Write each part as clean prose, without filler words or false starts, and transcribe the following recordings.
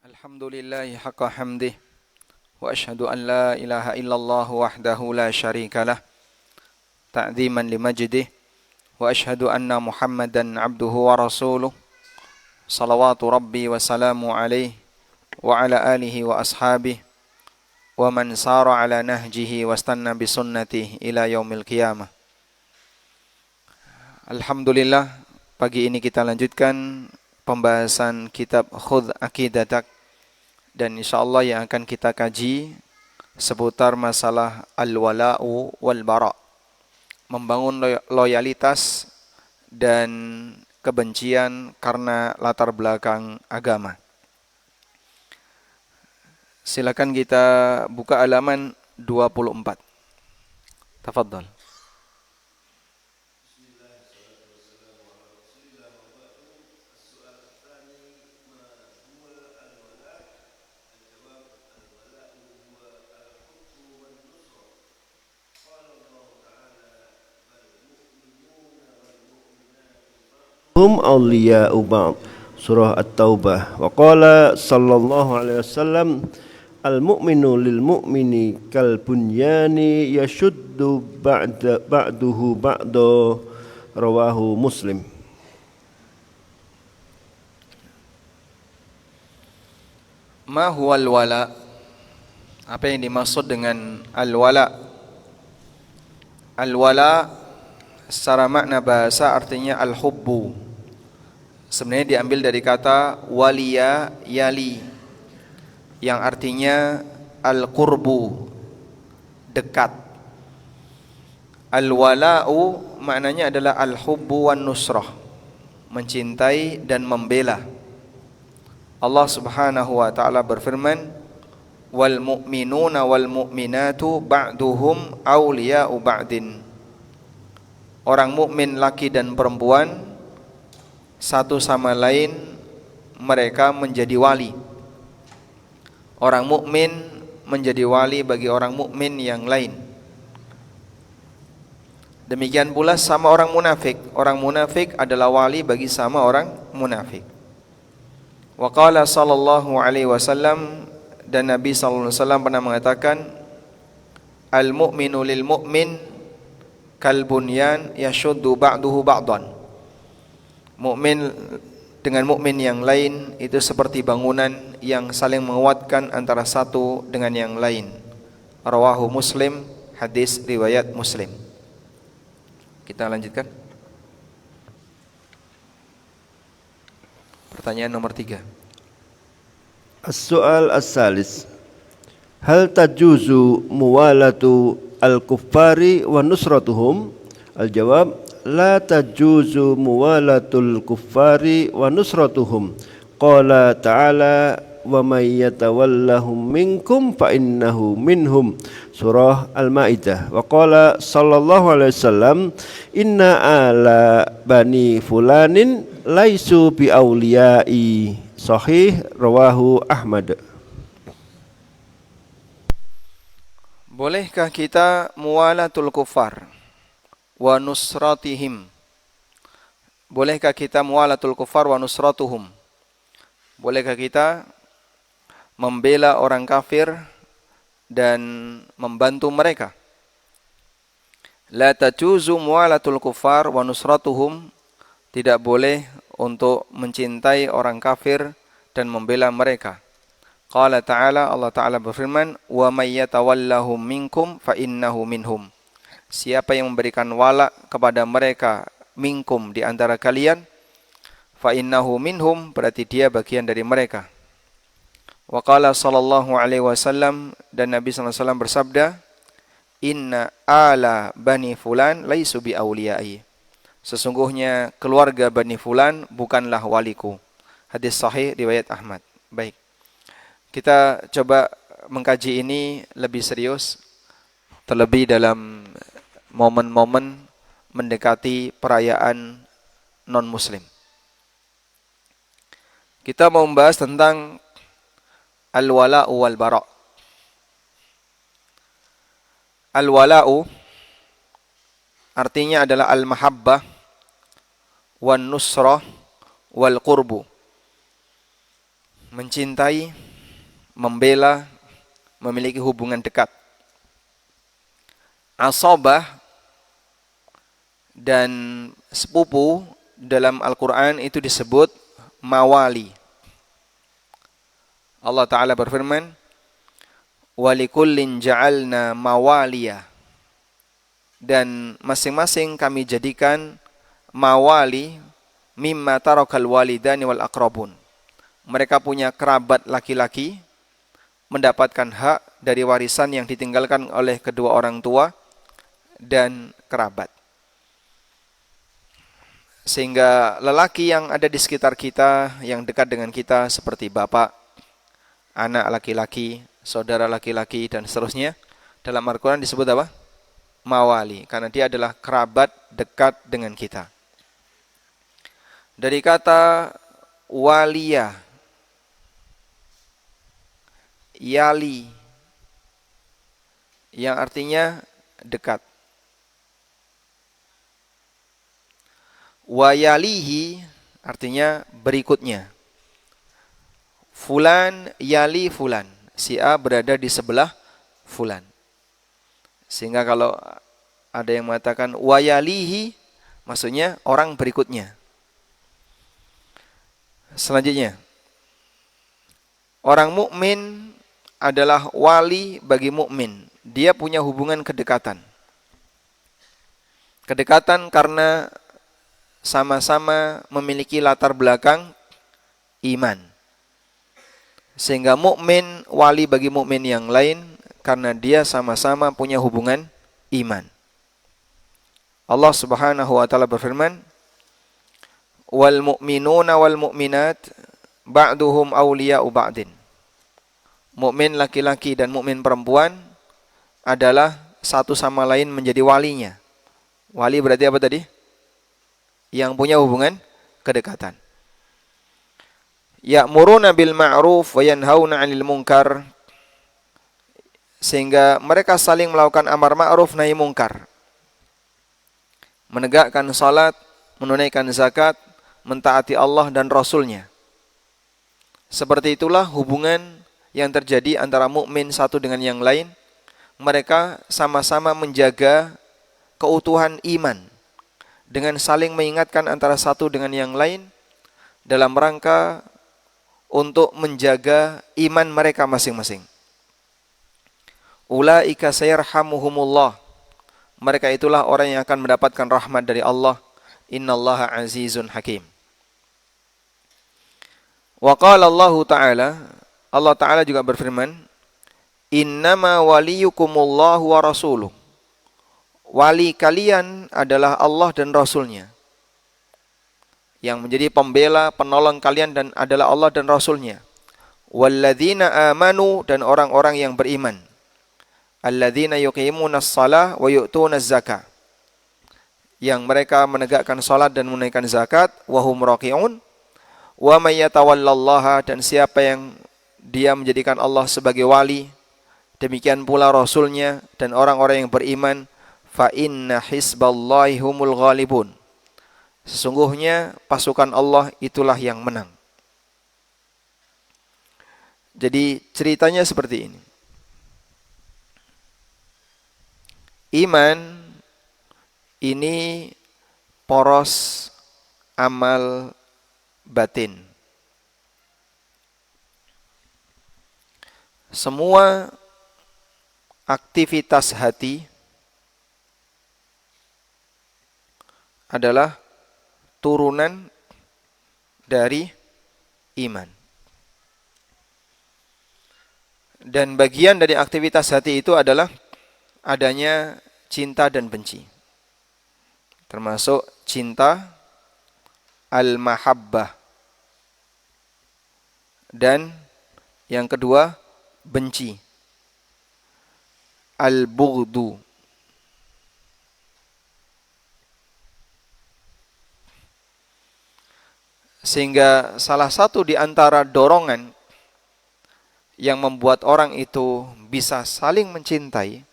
Alhamdulillahi haqqa hamdih wa ashhadu an la ilaha illallah wahdahu la syarika lah ta'ziman limajdih wa ashhadu anna Muhammadan abduhu wa rasuluh salawatu rabbi wa salamu alaihi wa ala alihi wa ashabihi wa man sara ala nahjihi wa stanna bi sunnatihi ila yaumil qiyamah. Alhamdulillah, pagi ini kita lanjutkan pembahasan kitab Khudh Aqidatak, dan insyaallah yang akan kita kaji seputar masalah al-wala'u wal bara', membangun loyalitas dan kebencian karena latar belakang agama. Silakan kita buka halaman 24. Tafadhal. Hum awliya'u ba'd. Surah At-Taubah. Wa qala sallallahu alaihi wasallam al-mu'minu lil mu'mini kal bunyani yashuddu ba'duhu ba'da. Rawahu Muslim. Ma huwal wala? Apa yang dimaksud dengan al-wala? Al-wala secara makna bahasa artinya al-hubbu. Sebenarnya diambil dari kata waliya yali, yang artinya al-qurbu, dekat. Al-wala'u maknanya adalah al-hubbu wan nusrah, mencintai dan membela. Allah Subhanahu wa taala berfirman, wal mu'minuna wal mu'minatu ba'duhum awliya'u ba'din. Orang mukmin laki dan perempuan satu sama lain mereka menjadi wali. Orang mukmin menjadi wali bagi orang mukmin yang lain. Demikian pula sama orang munafik. Orang munafik adalah wali bagi sama orang munafik. Wa qala sallallahu alaihi wasallam, dan Nabi sallallahu alaihi wasallam pernah mengatakan, al mu'minu lil mu'min kal bunyan yashuddu ba'duhu ba'dan. Mukmin dengan mukmin yang lain itu seperti bangunan yang saling menguatkan antara satu dengan yang lain. Rawahu Muslim, hadis riwayat Muslim. Kita lanjutkan. Pertanyaan nomor 3. As-su'al as-salis. Hal tajuzu muwalatu al-kuffari wa nusratuhum? Al-jawab, la tajuzu muwalatul kuffari wa nusratuhum. Qala ta'ala, wa may yatawallahum minkum fa innahu minhum. Surah Al-Maidah. Wa qala sallallahu alaihi wasallam, inna ala bani fulanin laisu bi awliyai. Sahih, rawahu Ahmad. Bolehkah kita muwalatul kufar wa nusratihim? Bolehkah kita muwalatul kufar wa nusratuhum? Bolehkah kita membela orang kafir dan membantu mereka? La tajuzu muwalatul kufar wa nusratuhum. Tidak boleh untuk mencintai orang kafir dan membela mereka. Qala ta'ala, Allah Ta'ala berfirman, wa may yatawallahum minkum fa innahu minhum. Siapa yang memberikan wala kepada mereka, minkum, di antara kalian, fa innahu minhum, berarti dia bagian dari mereka. Wa qala sallallahu alaihi wasallam, dan Nabi sallallahu alaihi wasallam bersabda, inna ala bani fulan laisu bi awliyai. Sesungguhnya keluarga Bani Fulan bukanlah waliku. Hadis sahih riwayat Ahmad. Baik, kita coba mengkaji ini lebih serius, terlebih dalam momen-momen mendekati perayaan non-muslim. Kita mau membahas tentang al-wala'u wal bara'. Al-wala'u artinya adalah al-mahabbah wan nusrah wal qurbu. mencintai, membela, memiliki hubungan dekat. Asabah dan sepupu dalam Al-Quran itu disebut mawali. Allah Ta'ala berfirman, وَلِكُلٍّ جَعَلْنَا مَوَالِيَ. Dan masing-masing kami jadikan mawali mimma tarakal walidani wal aqrabun. Mereka punya kerabat laki-laki mendapatkan hak dari warisan yang ditinggalkan oleh kedua orang tua dan kerabat. Sehingga lelaki yang ada di sekitar kita, yang dekat dengan kita seperti bapak, anak laki-laki, saudara laki-laki, dan seterusnya, dalam Al-Quran disebut apa? Mawali, karena dia adalah kerabat dekat dengan kita. Dari kata waliyah, yali, yang artinya dekat. Wayalihi artinya berikutnya. Fulan yali fulan. Si A berada di sebelah fulan. Sehingga kalau ada yang mengatakan wayalihi, maksudnya orang berikutnya. Selanjutnya, orang mukmin adalah wali bagi mukmin. Dia punya hubungan kedekatan. Kedekatan karena sama-sama memiliki latar belakang iman. Sehingga mukmin wali bagi mukmin yang lain karena dia sama-sama punya hubungan iman. Allah Subhanahu wa taala berfirman, "Wal mu'minuna wal mu'minat ba'duhum awliya'u ba'din." Mukmin laki-laki dan mukmin perempuan adalah satu sama lain menjadi walinya. Wali berarti apa tadi? Yang punya hubungan kedekatan. Ya'muruna bil ma'ruf wa yanhauna 'anil munkar. Sehingga mereka saling melakukan amar ma'ruf nahi munkar. Menegakkan salat, menunaikan zakat, mentaati Allah dan Rasulnya. Seperti itulah hubungan yang terjadi antara mukmin satu dengan yang lain. Mereka sama-sama menjaga keutuhan iman dengan saling mengingatkan antara satu dengan yang lain dalam rangka untuk menjaga iman mereka masing-masing. Ulaika sayarhamuhumullah. Mereka itulah orang yang akan mendapatkan rahmat dari Allah. Innallaha azizun hakim. Wa qala Allah Ta'ala, Allah Ta'ala juga berfirman, Innama waliyukumullahu wa rasuluh. Wali kalian adalah Allah dan Rasulnya. Yang menjadi pembela, penolong kalian dan adalah Allah dan Rasulnya. Walladzina amanu, dan orang-orang yang beriman. Alladzina yuqimunas shalah wa yu'tunaz zakah. Yang mereka menegakkan salat dan menunaikan zakat. Wahum raqi'un. Wa may yatawallallaha, dan siapa yang dia menjadikan Allah sebagai wali, demikian pula Rasulnya dan orang-orang yang beriman, fa inna hizballahi humul ghalibun. Sesungguhnya pasukan Allah itulah yang menang. Jadi ceritanya seperti ini. Iman ini poros amal batin. Semua aktivitas hati adalah turunan dari iman. Dan bagian dari aktivitas hati itu adalah adanya cinta dan benci. Termasuk cinta al-mahabbah. Dan yang kedua, benci. Al-bughdu. Sehingga salah satu di antara dorongan yang membuat orang itu bisa saling mencintai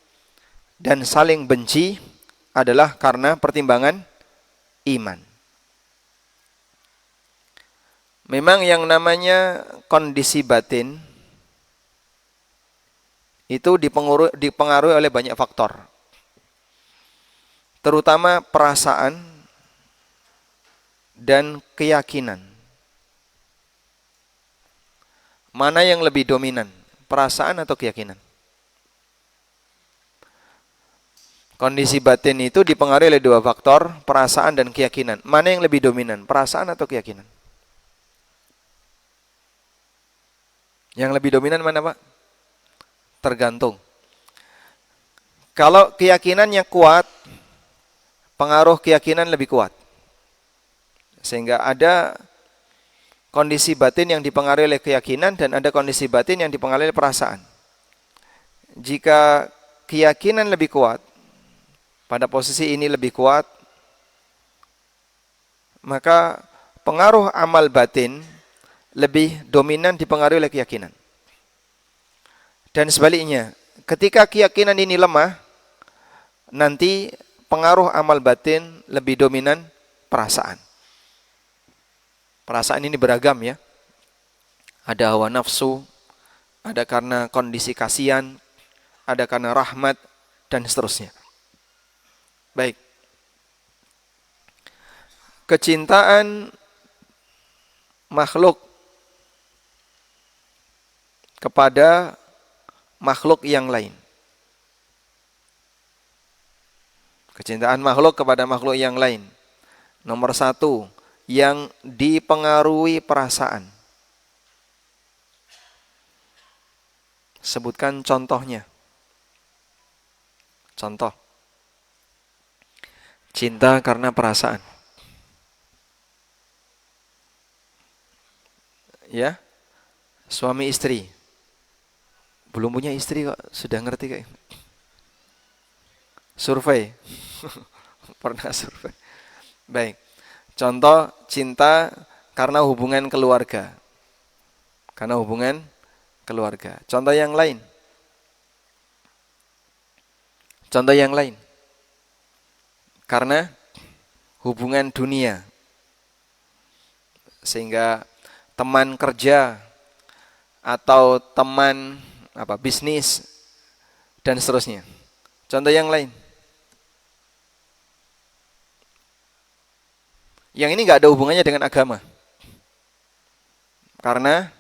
dan saling benci adalah karena pertimbangan iman. Memang yang namanya kondisi batin itu dipengaruhi oleh banyak faktor. Terutama perasaan dan keyakinan. Mana yang lebih dominan? Perasaan atau keyakinan? Kondisi batin itu dipengaruhi oleh dua faktor, perasaan dan keyakinan. Mana yang lebih dominan? Perasaan atau keyakinan? Yang lebih dominan mana, Pak? Tergantung. Kalau keyakinannya kuat, pengaruh keyakinan lebih kuat. Sehingga ada kondisi batin yang dipengaruhi oleh keyakinan dan ada kondisi batin yang dipengaruhi oleh perasaan. Jika keyakinan lebih kuat, pada posisi ini lebih kuat, maka pengaruh amal batin lebih dominan dipengaruhi oleh keyakinan. Dan sebaliknya, ketika keyakinan ini lemah, nanti pengaruh amal batin lebih dominan perasaan. Perasaan ini beragam ya. Ada hawa nafsu, ada karena kondisi kasihan, ada karena rahmat, dan seterusnya. Baik. Kecintaan makhluk kepada makhluk yang lain. Kecintaan makhluk kepada makhluk yang lain. Nomor satu, yang dipengaruhi perasaan. Sebutkan contohnya. Contoh. Cinta karena perasaan. Ya, suami istri. Belum punya istri kok, sudah ngerti kayak. Survei. Pernah survei. Baik. Contoh cinta karena hubungan keluarga. Karena hubungan keluarga. Contoh yang lain. Contoh yang lain. Karena hubungan dunia. Sehingga teman kerja atau teman bisnis dan seterusnya. Contoh yang lain. Yang ini nggak ada hubungannya dengan agama. Karena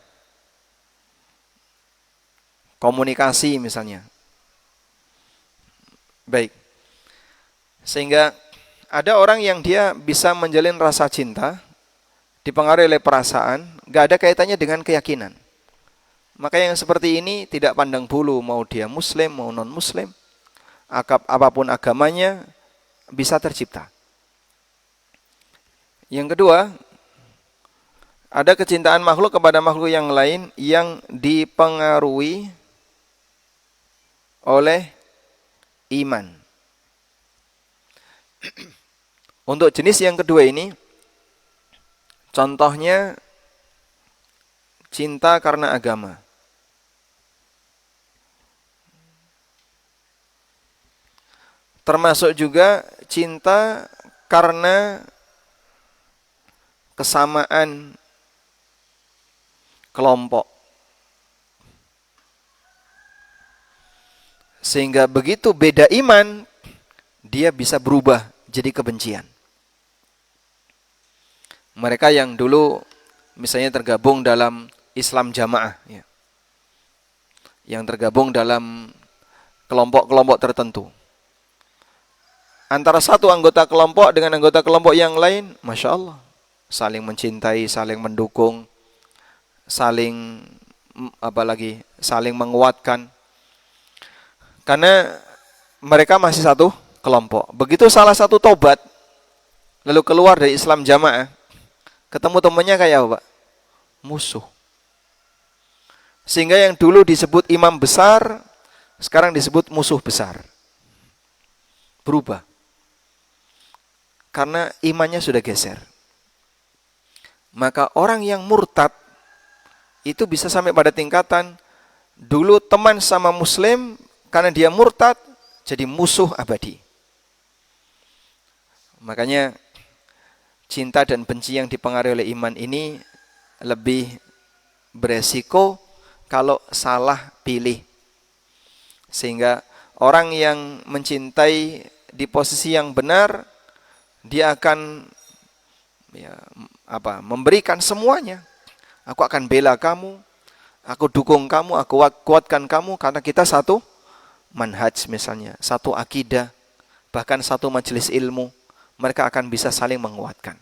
komunikasi misalnya. Baik. Sehingga ada orang yang dia bisa menjalin rasa cinta dipengaruhi oleh perasaan, nggak ada kaitannya dengan keyakinan. Maka yang seperti ini tidak pandang bulu mau dia muslim mau non muslim, apapun agamanya bisa tercipta. Yang kedua, ada kecintaan makhluk kepada makhluk yang lain yang dipengaruhi oleh iman. Untuk jenis yang kedua ini, contohnya cinta karena agama. Termasuk juga cinta karena kesamaan kelompok. Sehingga begitu beda iman, dia bisa berubah jadi kebencian. Mereka yang dulu misalnya tergabung dalam Islam jamaah, ya, yang tergabung dalam kelompok-kelompok tertentu. Antara satu anggota kelompok dengan anggota kelompok yang lain, Masya Allah, saling mencintai, saling mendukung, saling saling menguatkan. Karena mereka masih satu kelompok. Begitu salah satu tobat, lalu keluar dari Islam jamaah, ketemu temannya kayak apa, Pak? Musuh. Sehingga yang dulu disebut imam besar, sekarang disebut musuh besar. Berubah. Karena imannya sudah geser. Maka orang yang murtad itu bisa sampai pada tingkatan dulu teman sama muslim, karena dia murtad jadi musuh abadi. Makanya cinta dan benci yang dipengaruhi oleh iman ini lebih beresiko kalau salah pilih. Sehingga orang yang mencintai di posisi yang benar, dia akan memberikan semuanya. Aku akan bela kamu, aku dukung kamu, aku kuatkan kamu karena kita satu manhaj misalnya, satu akidah, bahkan satu majelis ilmu. Mereka akan bisa saling menguatkan.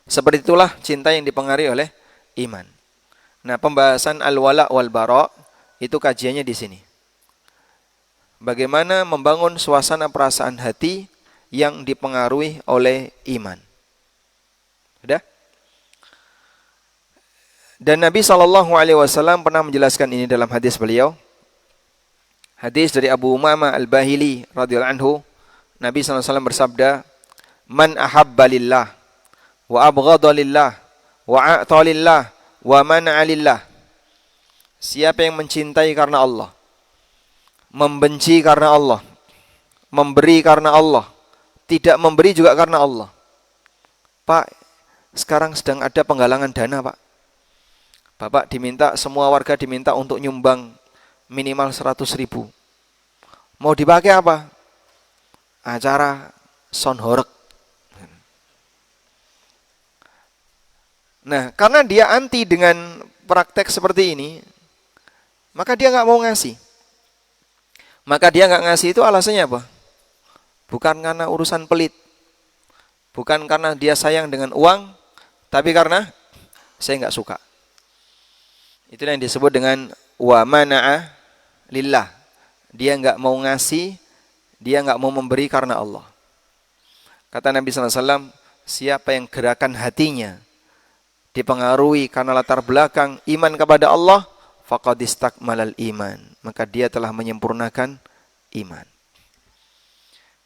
Seperti itulah cinta yang dipengaruhi oleh iman. Nah, pembahasan al-wala wal bara itu kajiannya di sini. Bagaimana membangun suasana perasaan hati yang dipengaruhi oleh iman. Sudah? Dan Nabi SAW pernah menjelaskan ini dalam hadis beliau. Hadis dari Abu Umamah Al-Bahili radhiyallahu anhu, Nabi SAW bersabda, "Man ahabba lillah, wa abghadha lillah, wa a'ta lillah, wa mana'a lillah." Siapa yang mencintai karena Allah, membenci karena Allah, memberi karena Allah, tidak memberi juga karena Allah. Pak, sekarang sedang ada penggalangan dana, Pak. Bapak diminta, semua warga diminta untuk nyumbang minimal 100.000. Mau dipakai apa? Acara sound horeg. Nah, karena dia anti dengan praktek seperti ini, maka dia nggak mau ngasih. Maka dia nggak ngasih itu alasannya apa? Bukan karena urusan pelit, bukan karena dia sayang dengan uang, tapi karena saya nggak suka. Itulah yang disebut dengan wa mana'a lillah. Dia nggak mau ngasih, dia nggak mau memberi karena Allah. Kata Nabi SAW, siapa yang gerakan hatinya dipengaruhi karena latar belakang iman kepada Allah, faqad istakmalal iman. Maka dia telah menyempurnakan iman.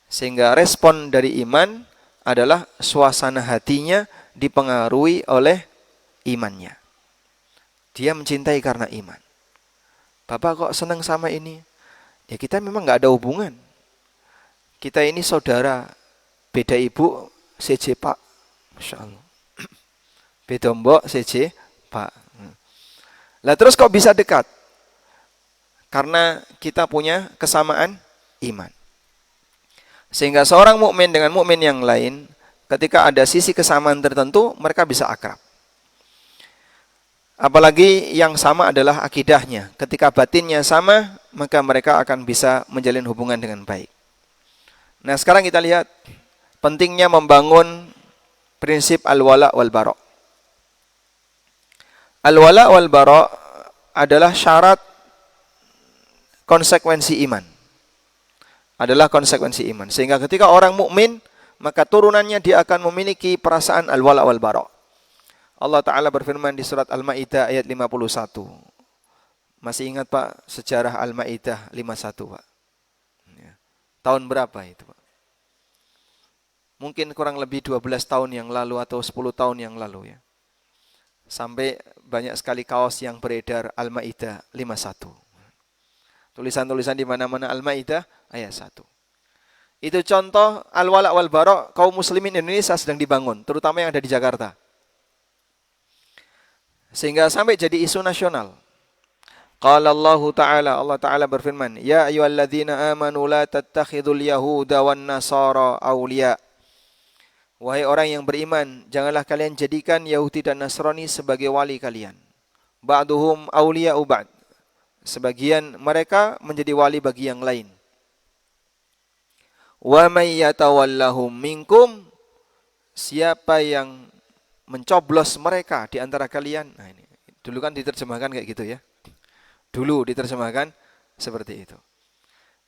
Sehingga respon dari iman adalah suasana hatinya dipengaruhi oleh imannya. Dia mencintai karena iman. Bapak kok senang sama ini? Ya kita memang nggak ada hubungan. Kita ini saudara, beda ibu, CJ Pak. Masya Allah. Beda mbok, CJ Pak. Lah terus kok bisa dekat? Karena kita punya kesamaan iman. Sehingga seorang mukmin dengan mukmin yang lain, ketika ada sisi kesamaan tertentu, mereka bisa akrab. Apalagi yang sama adalah akidahnya. Ketika batinnya sama, maka mereka akan bisa menjalin hubungan dengan baik. Nah, sekarang kita lihat pentingnya membangun prinsip al-wala wal bara. Al-wala wal bara adalah syarat konsekuensi iman. Adalah konsekuensi iman. Sehingga ketika orang mukmin, maka turunannya dia akan memiliki perasaan al-wala wal bara. Allah Ta'ala berfirman di surat Al-Ma'idah ayat 51. Masih ingat Pak sejarah Al-Ma'idah 51 Pak? Ya. Tahun berapa itu Pak? Mungkin kurang lebih 12 tahun yang lalu atau 10 tahun yang lalu ya. Sampai banyak sekali kaos yang beredar Al-Ma'idah 51. Tulisan-tulisan di mana-mana Al-Ma'idah ayat 1. Itu contoh al-wala wal bara kaum muslimin Indonesia sedang dibangun, terutama yang ada di Jakarta. Sehingga sampai jadi isu nasional. Qala Allah Ta'ala berfirman, "Ya ayyuhalladzina amanu la tattakhidul yahuda wan nasara awliya." Wahai orang yang beriman, janganlah kalian jadikan Yahudi dan Nasrani sebagai wali kalian. Ba'duhum awliya'u ba'd. Sebagian mereka menjadi wali bagi yang lain. Wa may yatawallahum minkum, siapa yang mencoblos mereka di antara kalian. Nah ini, dulu kan diterjemahkan kayak gitu ya. Dulu diterjemahkan seperti itu.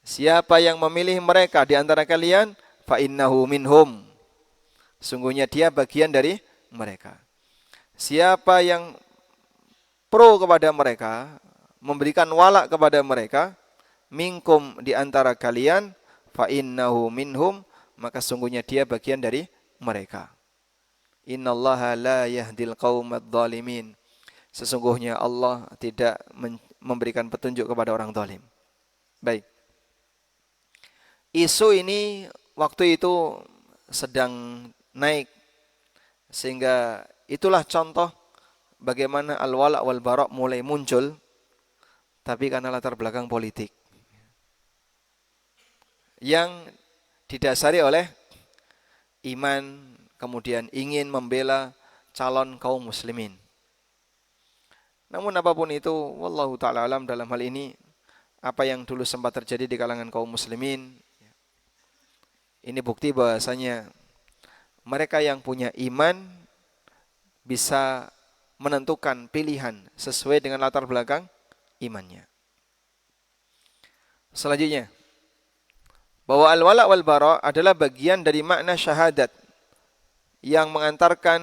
Siapa yang memilih mereka di antara kalian, fa innahu minhum. Sungguhnya dia bagian dari mereka. Siapa yang pro kepada mereka, memberikan wala kepada mereka, minkum di antara kalian, fa innahu minhum, maka sungguhnya dia bagian dari mereka. Innallaha la yahdil qaumadz zalimin. Sesungguhnya Allah tidak memberikan petunjuk kepada orang zalim. Baik. Isu ini waktu itu sedang naik sehingga itulah contoh bagaimana al-wala' wal bara' mulai muncul, tapi karena latar belakang politik yang didasari oleh iman, kemudian ingin membela calon kaum muslimin. Namun apapun itu, wallahu ta'ala alam, dalam hal ini apa yang dulu sempat terjadi di kalangan kaum muslimin, ini bukti bahwasanya mereka yang punya iman bisa menentukan pilihan sesuai dengan latar belakang imannya. Selanjutnya, bahwa al-wala' wal bara' adalah bagian dari makna syahadat yang mengantarkan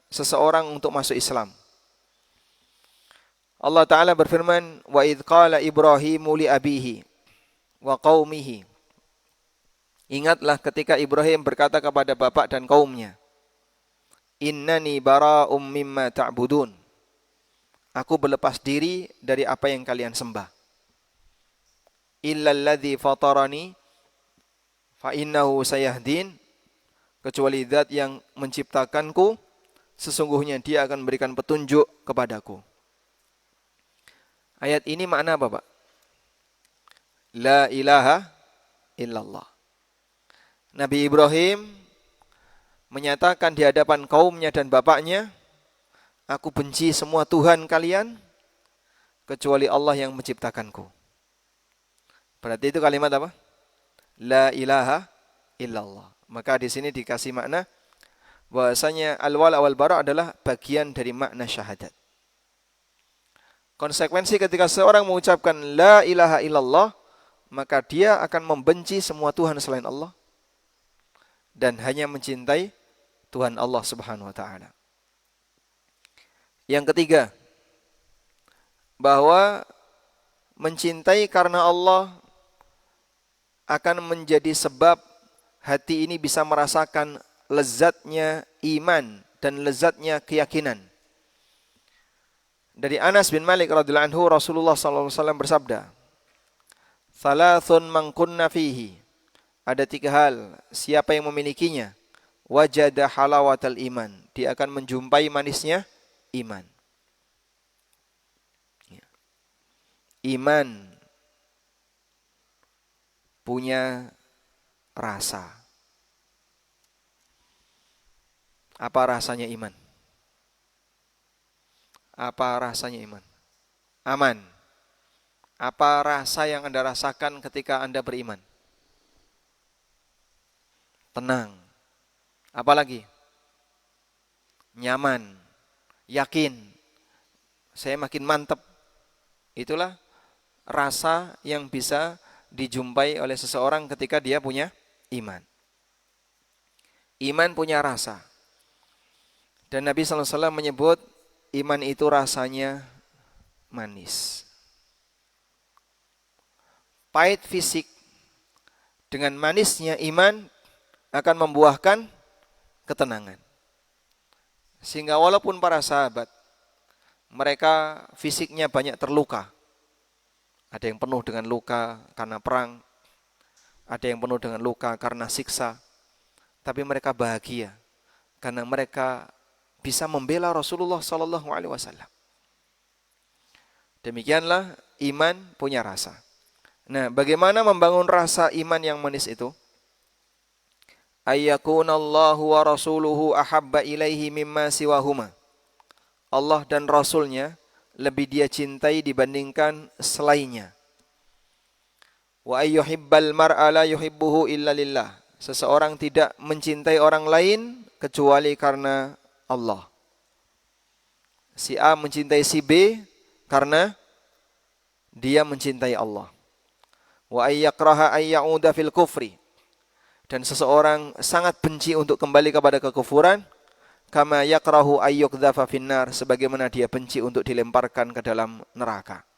seseorang untuk masuk Islam. Allah Ta'ala berfirman, wa idh qala Ibrahimu li abihi wa qaumihi. Ingatlah ketika Ibrahim berkata kepada bapak dan kaumnya, innani bara'um mimma ta'budun. Aku berlepas diri dari apa yang kalian sembah. Illa alladhi fatarani fa innahu sayahdin, kecuali zat yang menciptakanku, sesungguhnya dia akan memberikan petunjuk kepadaku. Ayat ini makna apa, Pak? La ilaha illallah. Nabi Ibrahim menyatakan di hadapan kaumnya dan bapaknya, aku benci semua Tuhan kalian kecuali Allah yang menciptakanku. Berarti itu kalimat apa? La ilaha illallah. Maka di sini dikasih makna bahwasanya al-wala' wal bara' adalah bagian dari makna syahadat. Konsekuensi ketika seorang mengucapkan la ilaha illallah, maka dia akan membenci semua Tuhan selain Allah dan hanya mencintai Tuhan Allah Subhanahu wa taala. Yang ketiga, bahwa mencintai karena Allah akan menjadi sebab hati ini bisa merasakan lezatnya iman dan lezatnya keyakinan. Dari Anas bin Malik radhiyallahu anhu, Rasulullah sallallahu alaihi wasallam bersabda, "Thalathun man kunna fihi." Ada 3 hal, siapa yang memilikinya, wajada halawatal iman, dia akan menjumpai manisnya iman. Iman punya rasa. Apa rasanya iman? Apa rasanya iman? Aman. Apa rasa yang Anda rasakan ketika Anda beriman? Tenang. Apalagi? Nyaman. Yakin. Saya makin mantap. Itulah rasa yang bisa dijumpai oleh seseorang ketika dia punya iman. Iman punya rasa. Dan Nabi sallallahu alaihi wasallam menyebut iman itu rasanya manis. Pahit fisik dengan manisnya iman akan membuahkan ketenangan. Sehingga walaupun para sahabat mereka fisiknya banyak terluka. Ada yang penuh dengan luka karena perang, ada yang penuh dengan luka karena siksa, tapi mereka bahagia karena mereka bisa membela Rasulullah sallallahu alaihi wasallam. Demikianlah iman punya rasa. Nah, bagaimana membangun rasa iman yang manis itu? Ayyakunallahu wa rasuluhu ahabba ilaihi mimma siwahuma. Allah dan Rasulnya lebih dia cintai dibandingkan selainnya. Wa ayyuhibbal mar'a la yuhibbuhu illa lillah. Seseorang tidak mencintai orang lain kecuali karena Allah. Si A mencintai si B karena dia mencintai Allah. Wa ayyakraha ayyauda fil kufri. Dan seseorang sangat benci untuk kembali kepada kekufuran, kama yakrahu ayyukdzafa finnar, sebagaimana dia benci untuk dilemparkan ke dalam neraka.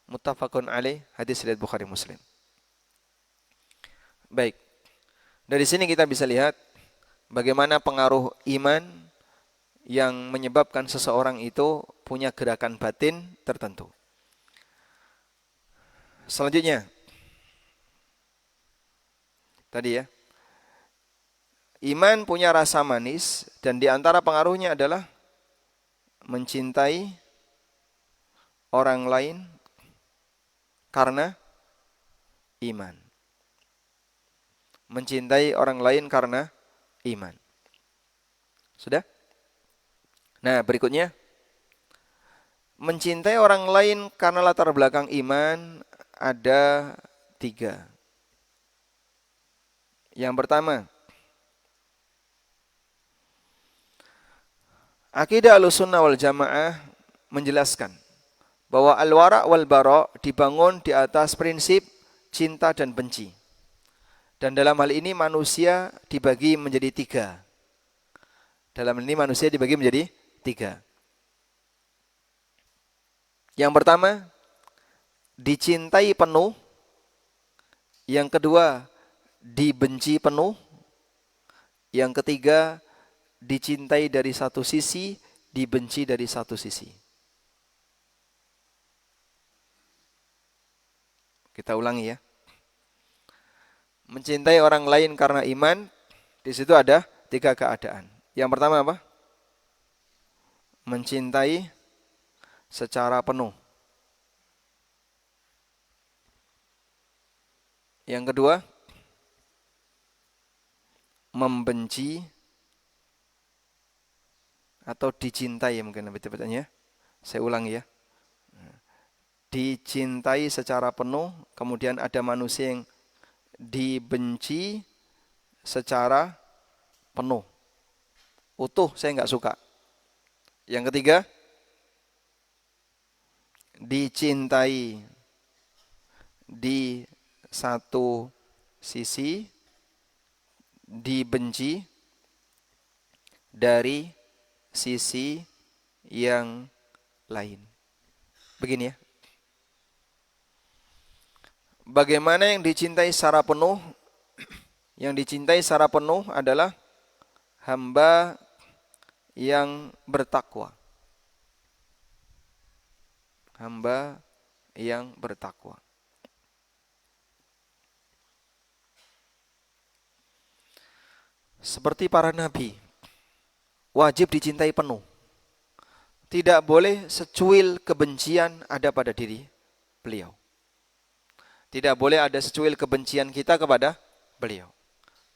Muttafaqun alaih, hadis riwayat Bukhari Muslim. Baik. Dari sini kita bisa lihat bagaimana pengaruh iman yang menyebabkan seseorang itu punya gerakan batin tertentu. Selanjutnya, tadi ya, Iman punya rasa manis dan di antara pengaruhnya adalah mencintai orang lain karena iman. Mencintai orang lain karena iman. Sudah? Nah, berikutnya. Mencintai orang lain karena latar belakang iman ada 3. Yang pertama, akidah Ahlussunnah wal Jamaah menjelaskan bahwa al-wara' wal bara' dibangun di atas prinsip cinta dan benci. Dan dalam hal ini manusia dibagi menjadi 3. Dalam hal ini manusia dibagi menjadi 3. Yang pertama, dicintai penuh. Yang kedua, dibenci penuh. Yang ketiga, dicintai dari satu sisi, dibenci dari satu sisi. Kita ulangi ya. Mencintai orang lain karena iman, di situ ada 3 keadaan. Yang pertama apa? Mencintai secara penuh. Yang kedua, membenci atau dicintai mungkin lebih tepatnya. Saya ulangi ya. Dicintai secara penuh, kemudian ada manusia yang dibenci secara penuh. Utuh saya nggak suka. Yang ketiga, dicintai di satu sisi, dibenci dari sisi yang lain. Begini ya. Bagaimana yang dicintai secara penuh? Yang dicintai secara penuh adalah hamba yang bertakwa. Hamba yang bertakwa. Seperti para nabi, wajib dicintai penuh. Tidak boleh secuil kebencian ada pada diri beliau. Tidak boleh ada secuil kebencian kita kepada beliau.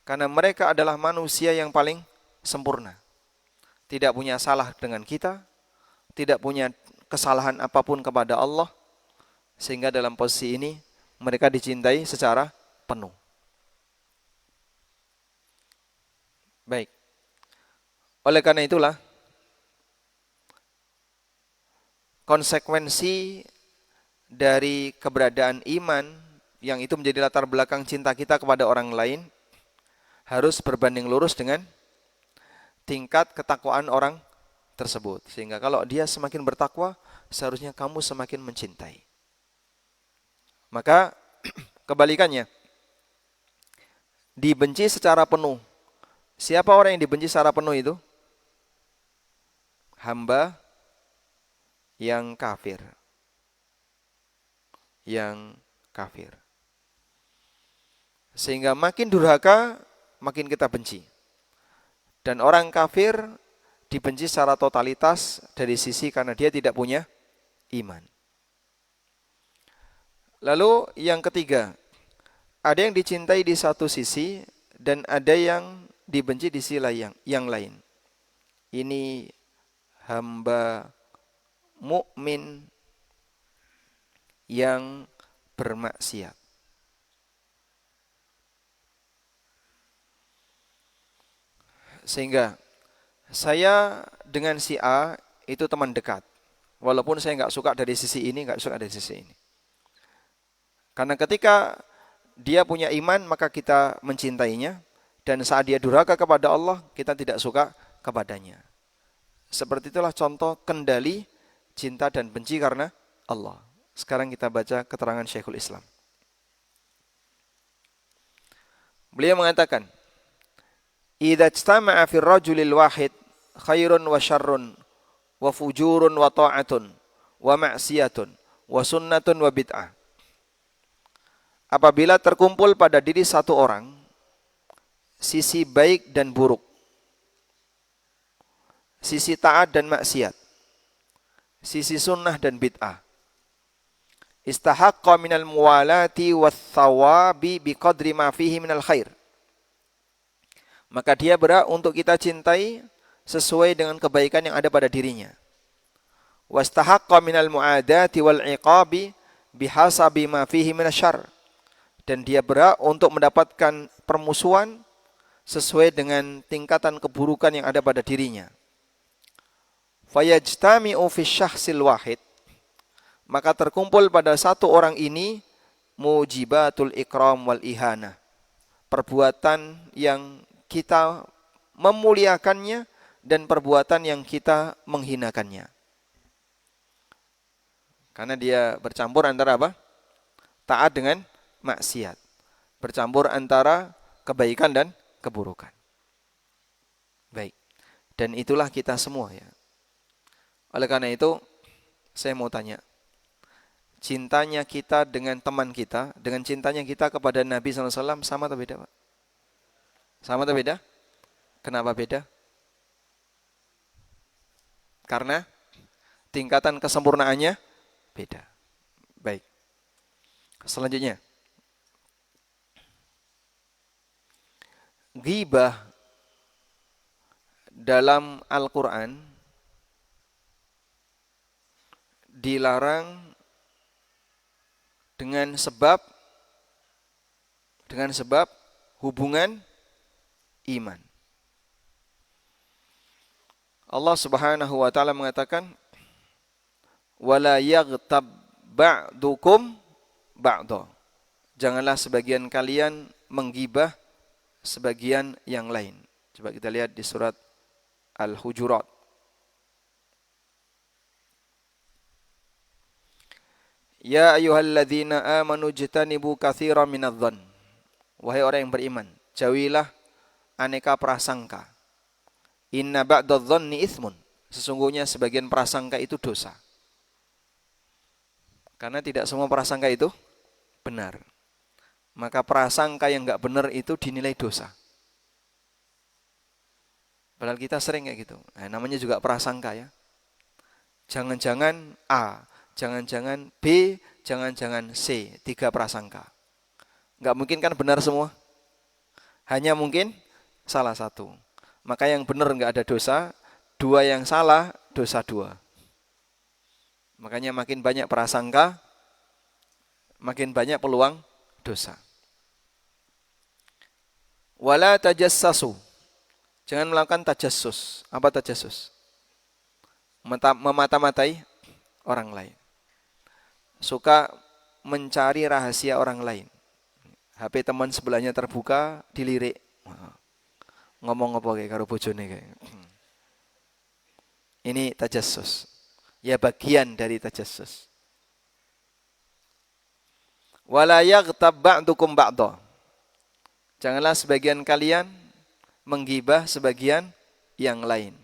Karena mereka adalah manusia yang paling sempurna. Tidak punya salah dengan kita, tidak punya kesalahan apapun kepada Allah, sehingga dalam posisi ini mereka dicintai secara penuh. Baik. Oleh karena itulah, konsekuensi dari keberadaan iman yang itu menjadi latar belakang cinta kita kepada orang lain harus berbanding lurus dengan tingkat ketakwaan orang tersebut. Sehingga kalau dia semakin bertakwa, seharusnya kamu semakin mencintai. Maka kebalikannya, dibenci secara penuh. Siapa orang yang dibenci secara penuh itu? Hamba yang kafir. Yang kafir. Sehingga makin durhaka, makin kita benci. Dan orang kafir dibenci secara totalitas dari sisi karena dia tidak punya iman. Lalu yang ketiga, ada yang dicintai di satu sisi dan ada yang dibenci di sisi yang lain. Ini hamba mukmin yang bermaksiat. Sehingga saya dengan si A itu teman dekat. Walaupun saya nggak suka dari sisi ini, nggak suka dari sisi ini. Karena ketika dia punya iman, maka kita mencintainya. Dan saat dia durhaka kepada Allah, kita tidak suka kepadanya. Seperti itulah contoh kendali cinta dan benci karena Allah. Sekarang kita baca keterangan Syekhul Islam. Beliau mengatakan, idza ijtama'a fir rajulil wahid khairun wa syarrun wa fujurun wa ta'atun wa ma'siyatun wa sunnatun wa bid'ah. Apabila terkumpul pada diri satu orang sisi baik dan buruk, sisi taat dan maksiat, sisi sunnah dan bid'ah. Istahaqqa minal muwalati wath-thawabi biqadri ma fihi minal khair. Maka dia berhak untuk kita cintai sesuai dengan kebaikan yang ada pada dirinya. Wastahaqqa minal mu'adati wal iqabi bihasabi ma fihi minasyarr. Dan dia berhak untuk mendapatkan permusuhan sesuai dengan tingkatan keburukan yang ada pada dirinya. Fayajtami'u fi syakhsil wahid. Maka terkumpul pada satu orang ini mujibatul ikram wal ihana. Perbuatan yang kita memuliakannya dan perbuatan yang kita menghinakannya. Karena dia bercampur antara apa? Taat dengan maksiat. Bercampur antara kebaikan dan keburukan. Baik. Dan itulah kita semua ya. Oleh karena itu, saya mau tanya. Cintanya kita dengan teman kita, dengan cintanya kita kepada Nabi SAW sama atau beda, Pak? Sama atau beda? Kenapa beda? Karena tingkatan kesempurnaannya beda. Baik. Selanjutnya. Ghibah dalam Al-Quran dilarang dengan sebab hubungan iman. Allah Subhanahu wa taala mengatakan wala yaghtab ba'dukum ba'dha. Janganlah sebagian kalian menggibah sebagian yang lain. Coba kita lihat di surat Al-Hujurat. Ya ayyuhalladzina amanu jtanibu katsiran minadh-dhann. Wahai orang yang beriman, jauhilah aneka prasangka. Inna ba'dadh-dhanni itsmun. Sesungguhnya sebagian prasangka itu dosa. Karena tidak semua prasangka itu benar. Maka prasangka yang enggak benar itu dinilai dosa. Padahal kita sering kayak gitu. Nah, namanya juga prasangka ya. Jangan-jangan A, jangan-jangan B, jangan-jangan C. 3 prasangka. Enggak mungkin kan benar semua. Hanya mungkin salah satu. Maka yang benar enggak ada dosa. 2 yang salah, dosa 2. Makanya makin banyak prasangka, makin banyak peluang dosa. Wala tajassasu. Jangan melakukan tajassus. Apa tajassus? Memata-matai orang lain. Suka mencari rahasia orang lain. HP teman sebelahnya terbuka, dilirik. Ngomong apa kayak karo bojone kayak. Ini tajassus. Ya bagian dari tajassus. Wala yaghtab ba'dukum ba'dha. Janganlah sebagian kalian menggibah sebagian yang lain.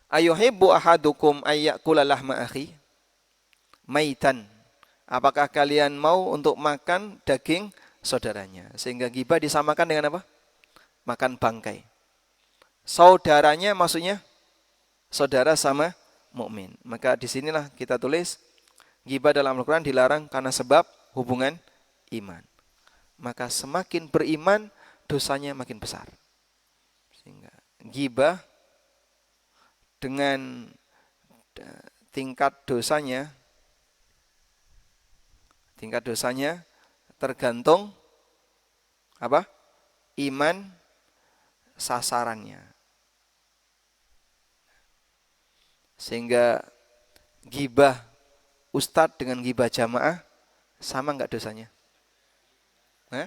Ayuhibbu ahadukum ayyakula lahma akhi maitan. Apakah kalian mau untuk makan daging saudaranya? Sehingga gibah disamakan dengan apa? Makan bangkai. Saudaranya maksudnya saudara sama mukmin. Maka disinilah kita tulis gibah dalam Al-Quran dilarang karena sebab hubungan iman. Maka semakin beriman dosanya makin besar. Sehingga gibah dengan tingkat dosanya tergantung apa? Iman sasarannya. Sehingga gibah ustadz dengan gibah jamaah sama enggak dosanya? Hah?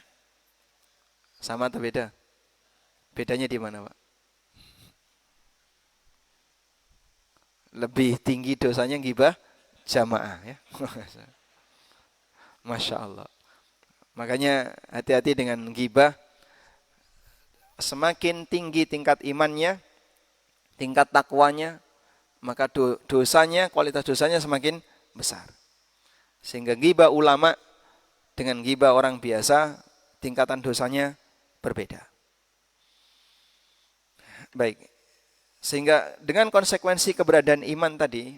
Sama atau beda? Bedanya di mana, Pak? Lebih tinggi dosanya gibah jamaah ya. Masya Allah. Makanya hati-hati dengan gibah. Semakin tinggi tingkat imannya, tingkat takwanya, maka dosanya, kualitas dosanya semakin besar. Sehingga gibah ulama dengan gibah orang biasa, tingkatan dosanya berbeda. Baik. Sehingga dengan konsekuensi keberadaan iman tadi,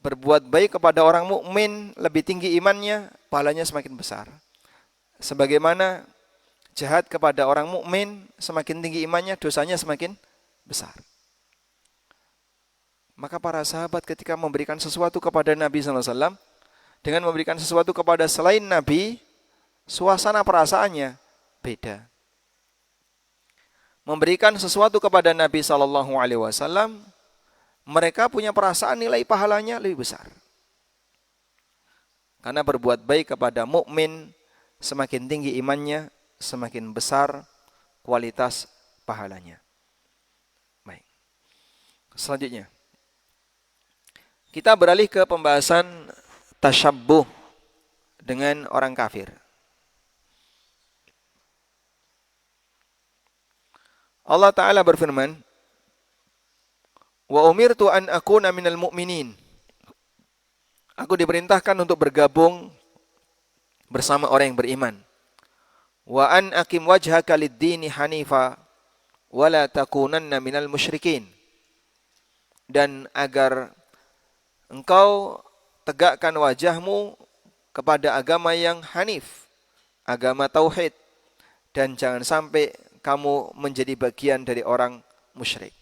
berbuat baik kepada orang mukmin lebih tinggi imannya, pahalanya semakin besar. Sebagaimana jahat kepada orang mukmin semakin tinggi imannya, dosanya semakin besar. Maka para sahabat ketika memberikan sesuatu kepada Nabi SAW, dengan memberikan sesuatu kepada selain Nabi, suasana perasaannya beda. Memberikan sesuatu kepada Nabi SAW, mereka punya perasaan nilai pahalanya lebih besar. Karena berbuat baik kepada mukmin, semakin tinggi imannya, semakin besar kualitas pahalanya. Baik. Selanjutnya, kita beralih ke pembahasan tasyabbuh dengan orang kafir. Allah Ta'ala berfirman, wa umirtu an akuna minal mu'minin. Aku diperintahkan untuk bergabung bersama orang yang beriman. Wa an aqim wajhaka lid-dini hanifa wa la takunanna minal musyrikin. Dan agar engkau tegakkan wajahmu kepada agama yang hanif, agama tauhid, dan jangan sampai kamu menjadi bagian dari orang musyrik.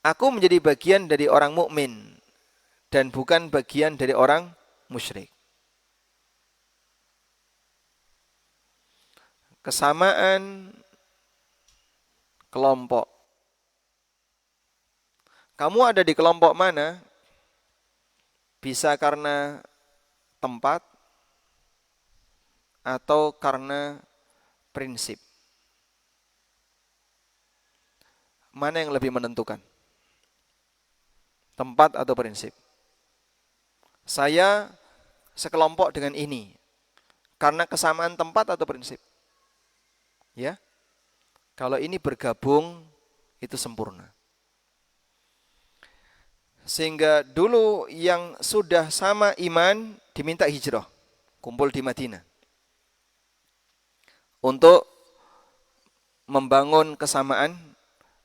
Aku menjadi bagian dari orang mukmin dan bukan bagian dari orang musyrik. Kesamaan kelompok. Kamu ada di kelompok mana? Bisa karena tempat atau karena prinsip. Mana yang lebih menentukan? Tempat atau prinsip? Saya sekelompok dengan ini karena kesamaan tempat atau prinsip? Ya. Kalau ini bergabung itu sempurna. Sehingga dulu yang sudah sama iman diminta hijrah, kumpul di Madinah untuk membangun kesamaan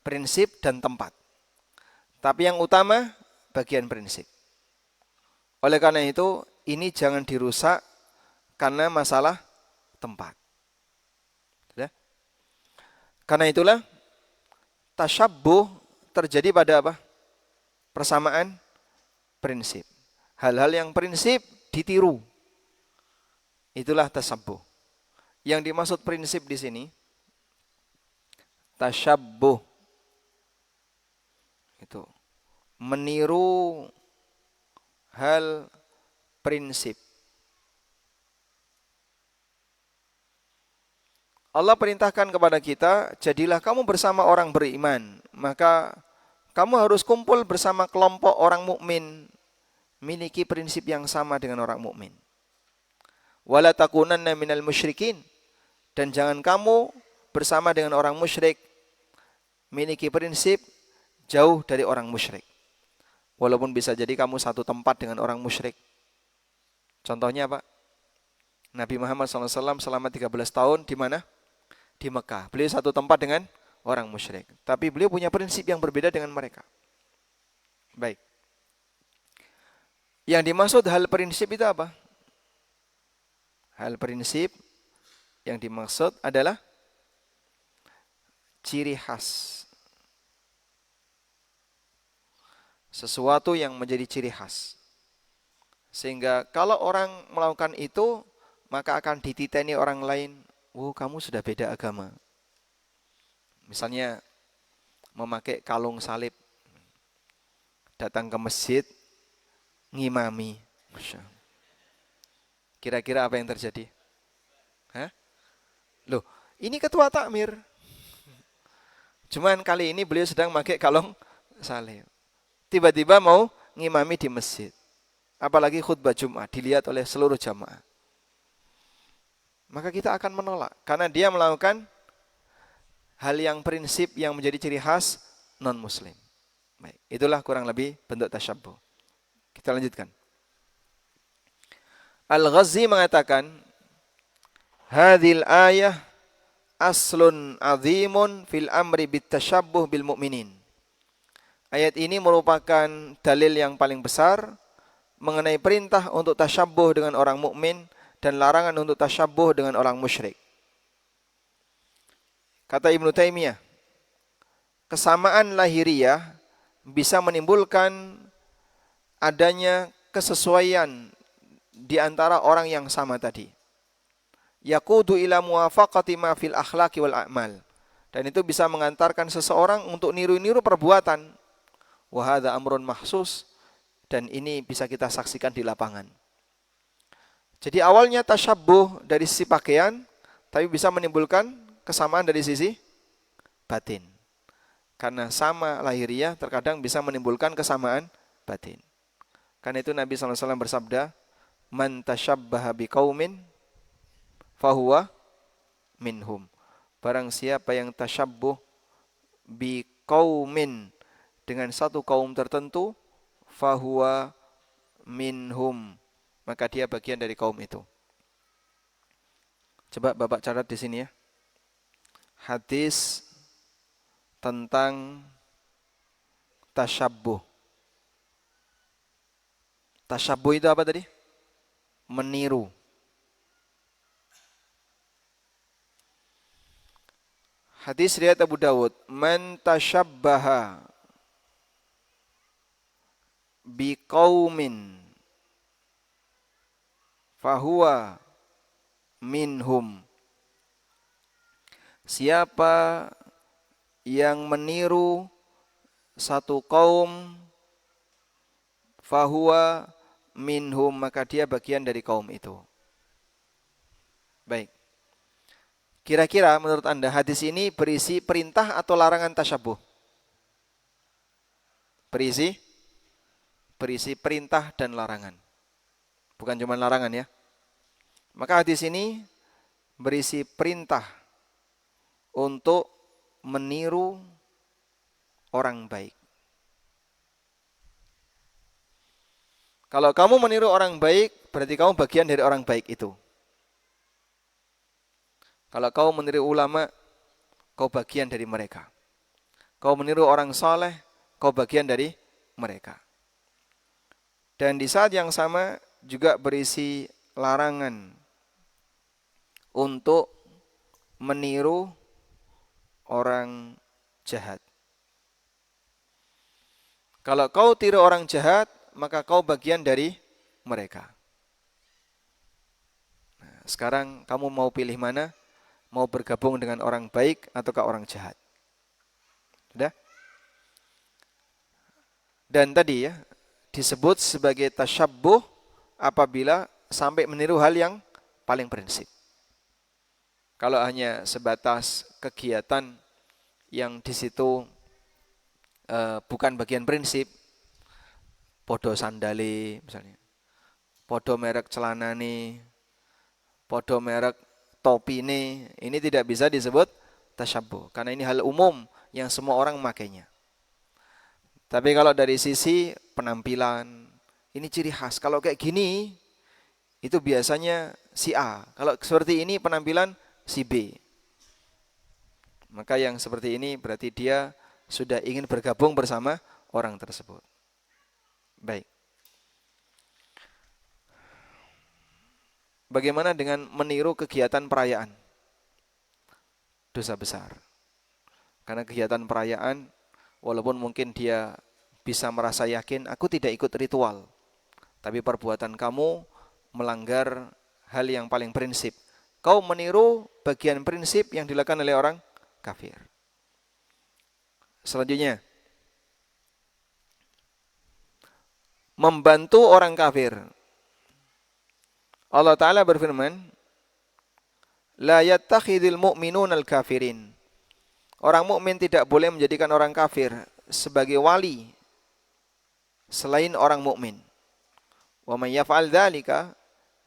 prinsip dan tempat. Tapi yang utama bagian prinsip. Oleh karena itu, ini jangan dirusak karena masalah tempat. Ya? Karena itulah tasyabbuh terjadi pada apa? Persamaan prinsip. Hal-hal yang prinsip ditiru. Itulah tasyabbuh. Yang dimaksud prinsip di sini tasyabbuh itu meniru hal prinsip. Allah perintahkan kepada kita, jadilah kamu bersama orang beriman, maka kamu harus kumpul bersama kelompok orang mukmin, miliki prinsip yang sama dengan orang mukmin. Wala takunanna minal musyrikin, dan jangan kamu bersama dengan orang musyrik, miliki prinsip jauh dari orang musyrik. Walaupun bisa jadi kamu satu tempat dengan orang musyrik. Contohnya apa? Nabi Muhammad SAW selama 13 tahun di mana? Di Mekah. Beliau satu tempat dengan orang musyrik. Tapi beliau punya prinsip yang berbeda dengan mereka. Baik. Yang dimaksud hal prinsip itu apa? Hal prinsip yang dimaksud adalah ciri khas. Sesuatu yang menjadi ciri khas. Sehingga kalau orang melakukan itu, maka akan dititeni orang lain, "Oh, kamu sudah beda agama." Misalnya memakai kalung salib, datang ke masjid, ngimami. Kira-kira apa yang terjadi? Hah? Loh, ini ketua takmir. Cuman kali ini beliau sedang pakai kalung salib. Tiba-tiba mau ngimami di masjid. Apalagi khutbah Jumat dilihat oleh seluruh jamaah. Maka kita akan menolak karena dia melakukan hal yang prinsip yang menjadi ciri khas non-muslim. Baik, itulah kurang lebih bentuk tasyabbuh. Kita lanjutkan. Al-Ghazi mengatakan, Hadhil ayah aslun azimun fil amri bitashabbuh bil mu'minin. Ayat ini merupakan dalil yang paling besar mengenai perintah untuk tasyabbuh dengan orang mukmin dan larangan untuk tasyabbuh dengan orang musyrik. Kata Ibnu Taimiyah, kesamaan lahiriah bisa menimbulkan adanya kesesuaian di antara orang yang sama tadi. Yaqudu ila muwafaqati ma fil akhlaqi wal a'mal. Dan itu bisa mengantarkan seseorang untuk niru-niru perbuatan. Wa hadza amrun mahsus, dan ini bisa kita saksikan di lapangan. Jadi awalnya tasyabbuh dari sisi pakaian, tapi bisa menimbulkan kesamaan dari sisi batin. Karena sama lahiriah terkadang bisa menimbulkan kesamaan batin. Karena itu Nabi SAW bersabda, man tasyabbaha biqaumin fahuwa minhum. Barang siapa yang tasyabbuh biqaumin, dengan satu kaum tertentu, fahuwa minhum, maka dia bagian dari kaum itu. Coba Bapak catat di sini ya. Hadis tentang tasyabbuh. Tasyabbuh itu apa tadi? Meniru. Hadis riwayat Abu Dawud, man tasyabbaha biqaumin fahuwa minhum. Siapa yang meniru satu kaum, fahuwa minhum, maka dia bagian dari kaum itu. Baik. Kira-kira menurut Anda hadis ini berisi perintah atau larangan tasyabbuh? Berisi perintah dan larangan. Bukan cuma larangan ya. Maka hadis ini berisi perintah untuk meniru orang baik. Kalau kamu meniru orang baik, berarti kamu bagian dari orang baik itu. Kalau kau meniru ulama, kau bagian dari mereka. Kau meniru orang saleh, kau bagian dari mereka. Dan di saat yang sama juga berisi larangan untuk meniru orang jahat. Kalau kau tiru orang jahat, maka kau bagian dari mereka. Nah, sekarang kamu mau pilih mana? Mau bergabung dengan orang baik ataukah orang jahat? Sudah? Dan tadi ya, disebut sebagai tasyabbuh apabila sampai meniru hal yang paling prinsip. Kalau hanya sebatas kegiatan yang di situ bukan bagian prinsip, podo sandale misalnya, podo merek celana nih, podo merek topi ini tidak bisa disebut tasyabbuh, karena ini hal umum yang semua orang memakainya. Tapi kalau dari sisi penampilan, ini ciri khas. Kalau kayak gini, itu biasanya si A. Kalau seperti ini penampilan si B. Maka yang seperti ini berarti dia sudah ingin bergabung bersama orang tersebut. Baik. Bagaimana dengan meniru kegiatan perayaan? Dosa besar. Karena kegiatan perayaan, walaupun mungkin dia bisa merasa yakin, aku tidak ikut ritual. Tapi perbuatan kamu melanggar hal yang paling prinsip. Kau meniru bagian prinsip yang dilakukan oleh orang kafir. Selanjutnya, membantu orang kafir. Allah Ta'ala berfirman, la yattakhidil mu'minun al-kafirin. Orang mukmin tidak boleh menjadikan orang kafir sebagai wali selain orang mukmin. Wa may yaf'al dzalika,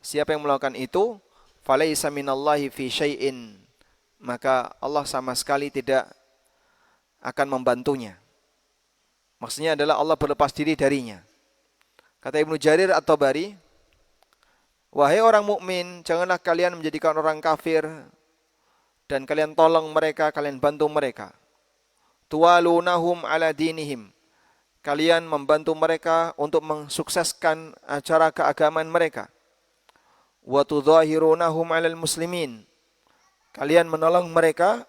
siapa yang melakukan itu, falaisa minallahi fi syai'in, maka Allah sama sekali tidak akan membantunya. Maksudnya adalah Allah berlepas diri darinya. Kata Ibnu Jarir At-Tabari, Wahai orang mukmin, janganlah kalian menjadikan orang kafir dan kalian tolong mereka, kalian bantu mereka. Tuwalunahum ala dinihim. Kalian membantu mereka untuk mensukseskan acara keagamaan mereka. Wa tudzahirunahum 'alal muslimin. Kalian menolong mereka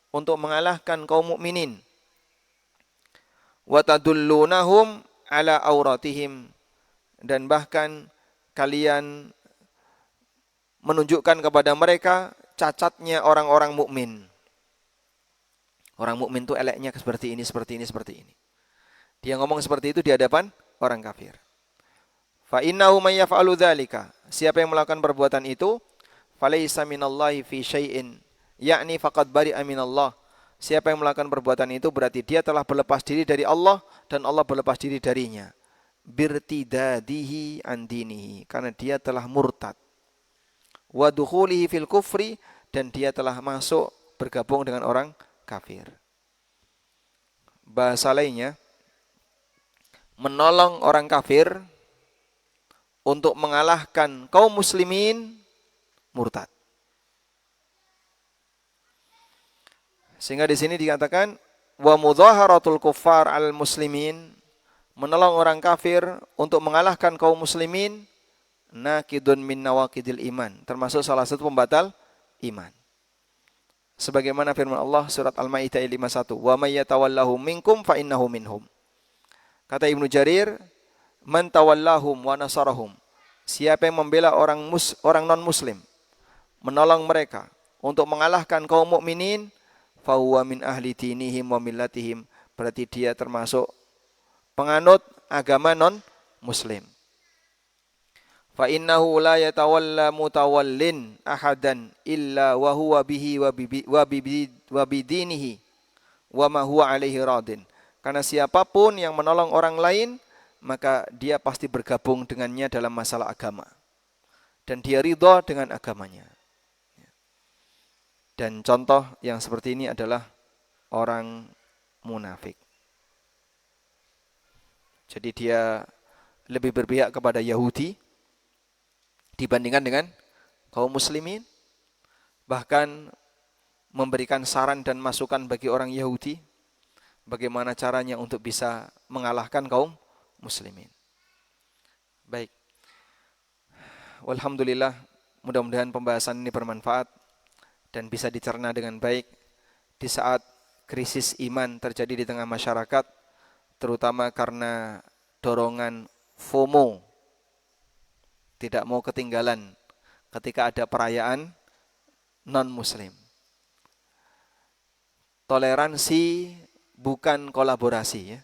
untuk mengalahkan kaum mukminin. Wa tadullunahum 'ala auratihim. Dan bahkan kalian menunjukkan kepada mereka cacatnya orang-orang mukmin. Orang mukmin itu eleknya seperti ini, seperti ini, seperti ini. Dia ngomong seperti itu di hadapan orang kafir. Fa innahu may yaf'alu dzalika. Siapa yang melakukan perbuatan itu, falaysa minallahi fi syai'in, yakni faqad bari'a minallah. Siapa yang melakukan perbuatan itu berarti dia telah berlepas diri dari Allah dan Allah berlepas diri darinya. Birtidadihi an dinihi, karena dia telah murtad. Wa dukhulihi fil kufri, dan dia telah masuk bergabung dengan orang kafir. Bahasa lainnya, menolong orang kafir untuk mengalahkan kaum muslimin murtad. Sehingga di sini dikatakan wa mudhaharatul kuffar al muslimin, menolong orang kafir untuk mengalahkan kaum muslimin, nakidun min nawaqidil iman, termasuk salah satu pembatal iman. Sebagaimana firman Allah surat Al-Maidah 51, wa may yatawallahu minkum fa innahu minhum. Kata Ibnu Jarir, man tawallahum wa nasarahum. Siapa yang membela orang non-muslim, menolong mereka untuk mengalahkan kaum mukminin, fa huwa min ahli dinihim wa millatihim, berarti dia termasuk penganut agama non-muslim. Fa innahu la yatawalla mutawallin ahadan illa wa huwa bihi wa bidinihi wa ma huwa alaihi radin. Karena siapapun yang menolong orang lain, maka dia pasti bergabung dengannya dalam masalah agama. Dan dia ridha dengan agamanya. Dan contoh yang seperti ini adalah orang munafik. Jadi dia lebih berpihak kepada Yahudi dibandingkan dengan kaum muslimin. Bahkan memberikan saran dan masukan bagi orang Yahudi bagaimana caranya untuk bisa mengalahkan kaum muslimin. Baik. Walhamdulillah, mudah-mudahan pembahasan ini bermanfaat dan bisa dicerna dengan baik di saat krisis iman terjadi di tengah masyarakat, terutama karena dorongan FOMO, tidak mau ketinggalan ketika ada perayaan non-muslim. Toleransi bukan kolaborasi, ya.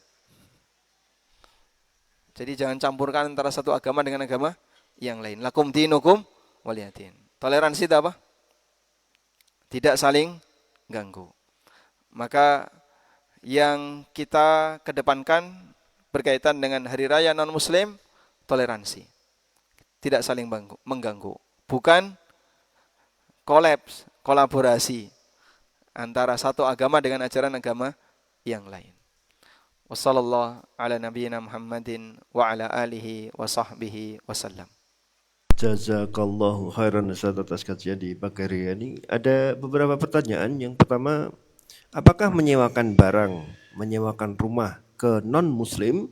Jadi jangan campurkan antara satu agama dengan agama yang lain. Lakum dinukum waliyadin. Toleransi itu apa? Tidak saling ganggu. Maka yang kita kedepankan berkaitan dengan hari raya non-muslim, toleransi. Tidak saling mengganggu. Bukan kolaborasi antara satu agama dengan ajaran agama yang lain. Wassallallahu ala nabiyyina Muhammadin wa ala alihi wa sahbihi wasallam. Jazakallahu khairan Ustaz atas kajian di pagi hari ini. Ada beberapa pertanyaan. Yang pertama, apakah menyewakan barang, menyewakan rumah ke non-muslim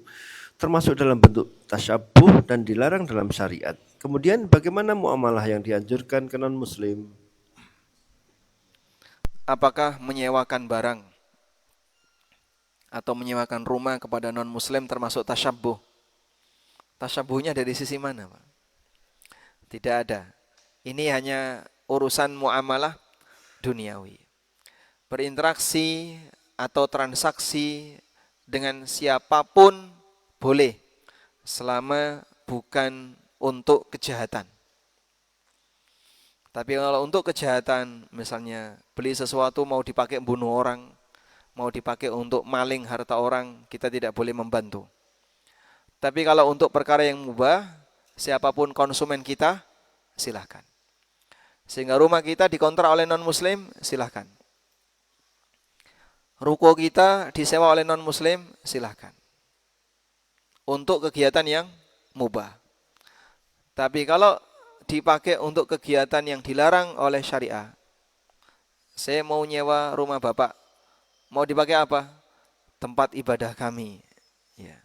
termasuk dalam bentuk tasyabuh dan dilarang dalam syariat? Kemudian bagaimana muamalah yang dianjurkan ke non-muslim? Apakah menyewakan barang atau menyewakan rumah kepada non-muslim termasuk tasyabuh? Tasyabuhnya dari sisi mana, Pak? Tidak ada. Ini hanya urusan muamalah duniawi. Berinteraksi atau transaksi dengan siapapun boleh, selama bukan untuk kejahatan. Tapi kalau untuk kejahatan, misalnya beli sesuatu mau dipakai bunuh orang, mau dipakai untuk maling harta orang, kita tidak boleh membantu. Tapi kalau untuk perkara yang mubah, siapapun konsumen kita, silahkan. Sehingga rumah kita dikontrak oleh non-muslim, silahkan. Ruko kita disewa oleh non-muslim, silahkan. Untuk kegiatan yang mubah. Tapi kalau dipakai untuk kegiatan yang dilarang oleh syariah. Saya mau nyewa rumah Bapak, mau dipakai apa? Tempat ibadah kami. Ya.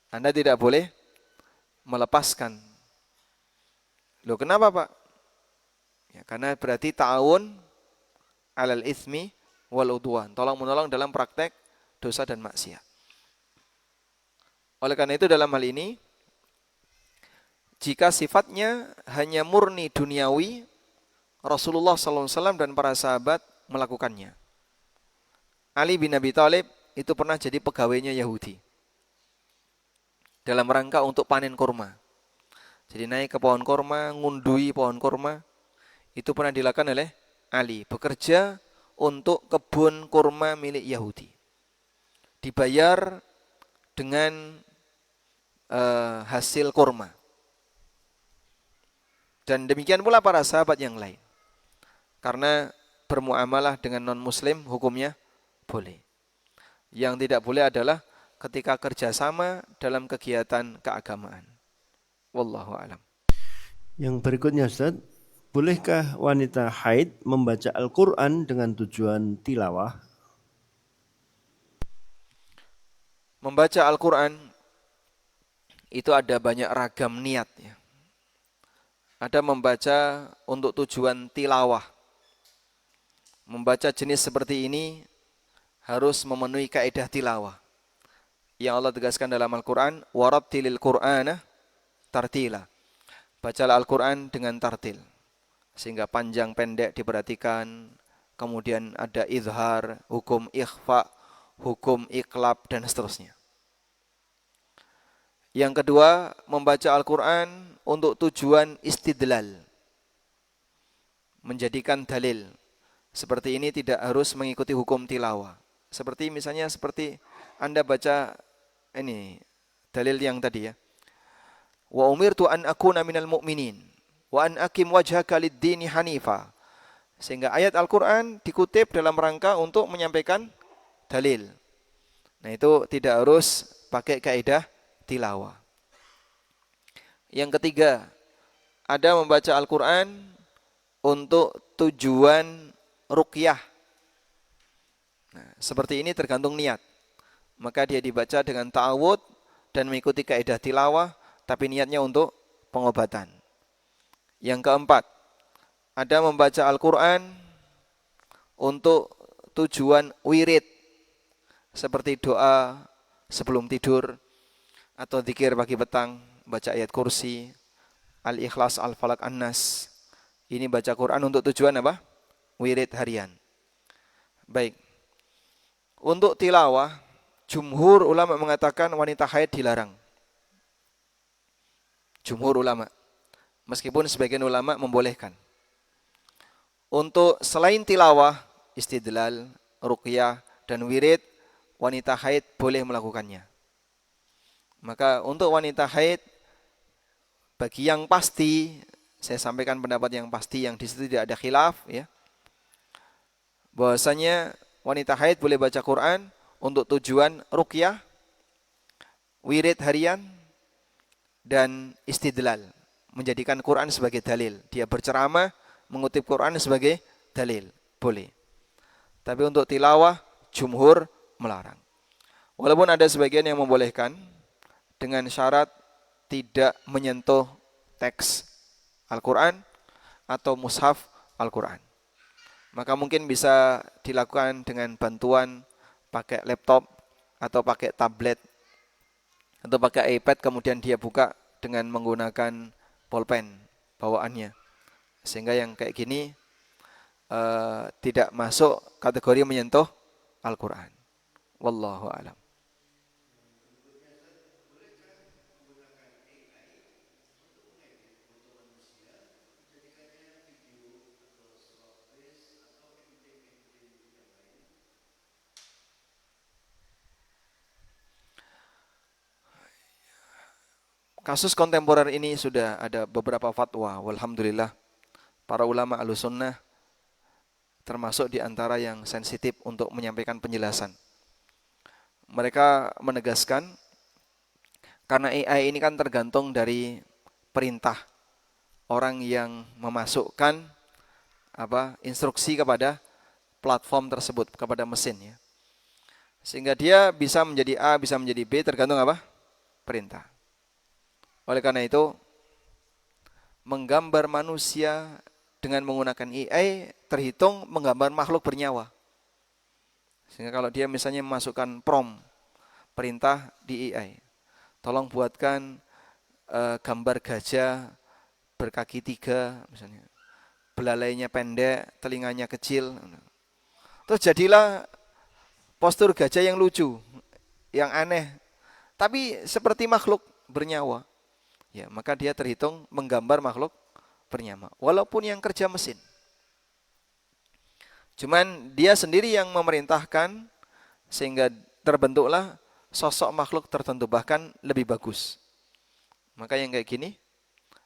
Anda tidak boleh melepaskan. Loh kenapa Pak? Ya, karena berarti ta'awun alal itsmi wal udwan. Tolong menolong dalam praktek dosa dan maksiat. Oleh karena itu dalam hal ini, jika sifatnya hanya murni duniawi, Rasulullah SAW dan para sahabat melakukannya. Ali bin Abi Thalib itu pernah jadi pegawainya Yahudi dalam rangka untuk panen kurma. Jadi naik ke pohon kurma, ngundui pohon kurma, itu pernah dilakukan oleh Ali, bekerja untuk kebun kurma milik Yahudi. Dibayar dengan hasil kurma. Dan demikian pula para sahabat yang lain. Karena bermuamalah dengan non-muslim hukumnya boleh. Yang tidak boleh adalah ketika kerjasama dalam kegiatan keagamaan. Wallahu a'lam. Yang berikutnya Ustaz, bolehkah wanita haid membaca Al-Quran dengan tujuan tilawah? Membaca Al-Quran itu ada banyak ragam niat ya. Ada membaca untuk tujuan tilawah. Membaca jenis seperti ini harus memenuhi kaidah tilawah. Yang Allah tegaskan dalam Al-Quran, warattilil Qur'ana tartila. Bacalah Al-Quran dengan tartil. Sehingga panjang pendek diperhatikan. Kemudian ada izhar, hukum ikhfa, hukum iklab, dan seterusnya. Yang kedua, membaca Al-Quran untuk tujuan istidlal. Menjadikan dalil. Seperti ini tidak harus mengikuti hukum tilawah. Seperti misalnya seperti Anda baca ini dalil yang tadi ya. Wa umirtu an akuna minal mu'minin wa an aqim wajhaka lid-dini hanifa. Sehingga ayat Al-Qur'an dikutip dalam rangka untuk menyampaikan dalil. Nah, itu tidak harus pakai kaidah tilawah. Yang ketiga, ada membaca Al-Qur'an untuk tujuan ruqyah. Nah, seperti ini tergantung niat. Maka dia dibaca dengan ta'awud dan mengikuti kaidah tilawah, tapi niatnya untuk pengobatan. Yang keempat, ada membaca Al-Quran untuk tujuan wirid, seperti doa sebelum tidur, atau zikir pagi petang, baca ayat kursi, Al-Ikhlas, Al-Falaq, An-Nas. Ini baca Quran untuk tujuan apa? Wirid harian. Baik. Untuk tilawah, jumhur ulama mengatakan wanita haid dilarang. Jumhur ulama. Meskipun sebagian ulama membolehkan. Untuk selain tilawah, istidlal, ruqyah, dan wirid, wanita haid boleh melakukannya. Maka untuk wanita haid, bagi yang pasti, saya sampaikan pendapat yang pasti, yang di situ tidak ada khilaf, ya. Bahwasanya wanita haid boleh baca Quran untuk tujuan ruqyah, wirid harian, dan istidlal, menjadikan Quran sebagai dalil. Dia berceramah, mengutip Quran sebagai dalil, boleh. Tapi untuk tilawah, jumhur melarang. Walaupun ada sebagian yang membolehkan, dengan syarat tidak menyentuh teks Al-Quran atau mushaf Al-Quran. Maka mungkin bisa dilakukan dengan bantuan pakai laptop atau pakai tablet atau pakai iPad, kemudian dia buka dengan menggunakan pulpen bawaannya. Sehingga yang kayak gini tidak masuk kategori menyentuh Al-Quran. Wallahu a'lam. Kasus kontemporer ini sudah ada beberapa fatwa. Walhamdulillah, para ulama Ahlussunnah termasuk di antara yang sensitif untuk menyampaikan penjelasan. Mereka menegaskan, karena AI ini kan tergantung dari perintah orang yang memasukkan instruksi kepada platform tersebut, kepada mesin ya. Sehingga dia bisa menjadi A, bisa menjadi B tergantung perintah. Oleh karena itu, menggambar manusia dengan menggunakan AI terhitung menggambar makhluk bernyawa. Sehingga kalau dia misalnya memasukkan prompt perintah di AI, tolong buatkan gambar gajah berkaki 3 misalnya, belalainya pendek, telinganya kecil, terus jadilah postur gajah yang lucu, yang aneh, tapi seperti makhluk bernyawa. Ya, maka dia terhitung menggambar makhluk bernyawa, walaupun yang kerja mesin. Cuman dia sendiri yang memerintahkan sehingga terbentuklah sosok makhluk tertentu, bahkan lebih bagus. Maka yang kayak gini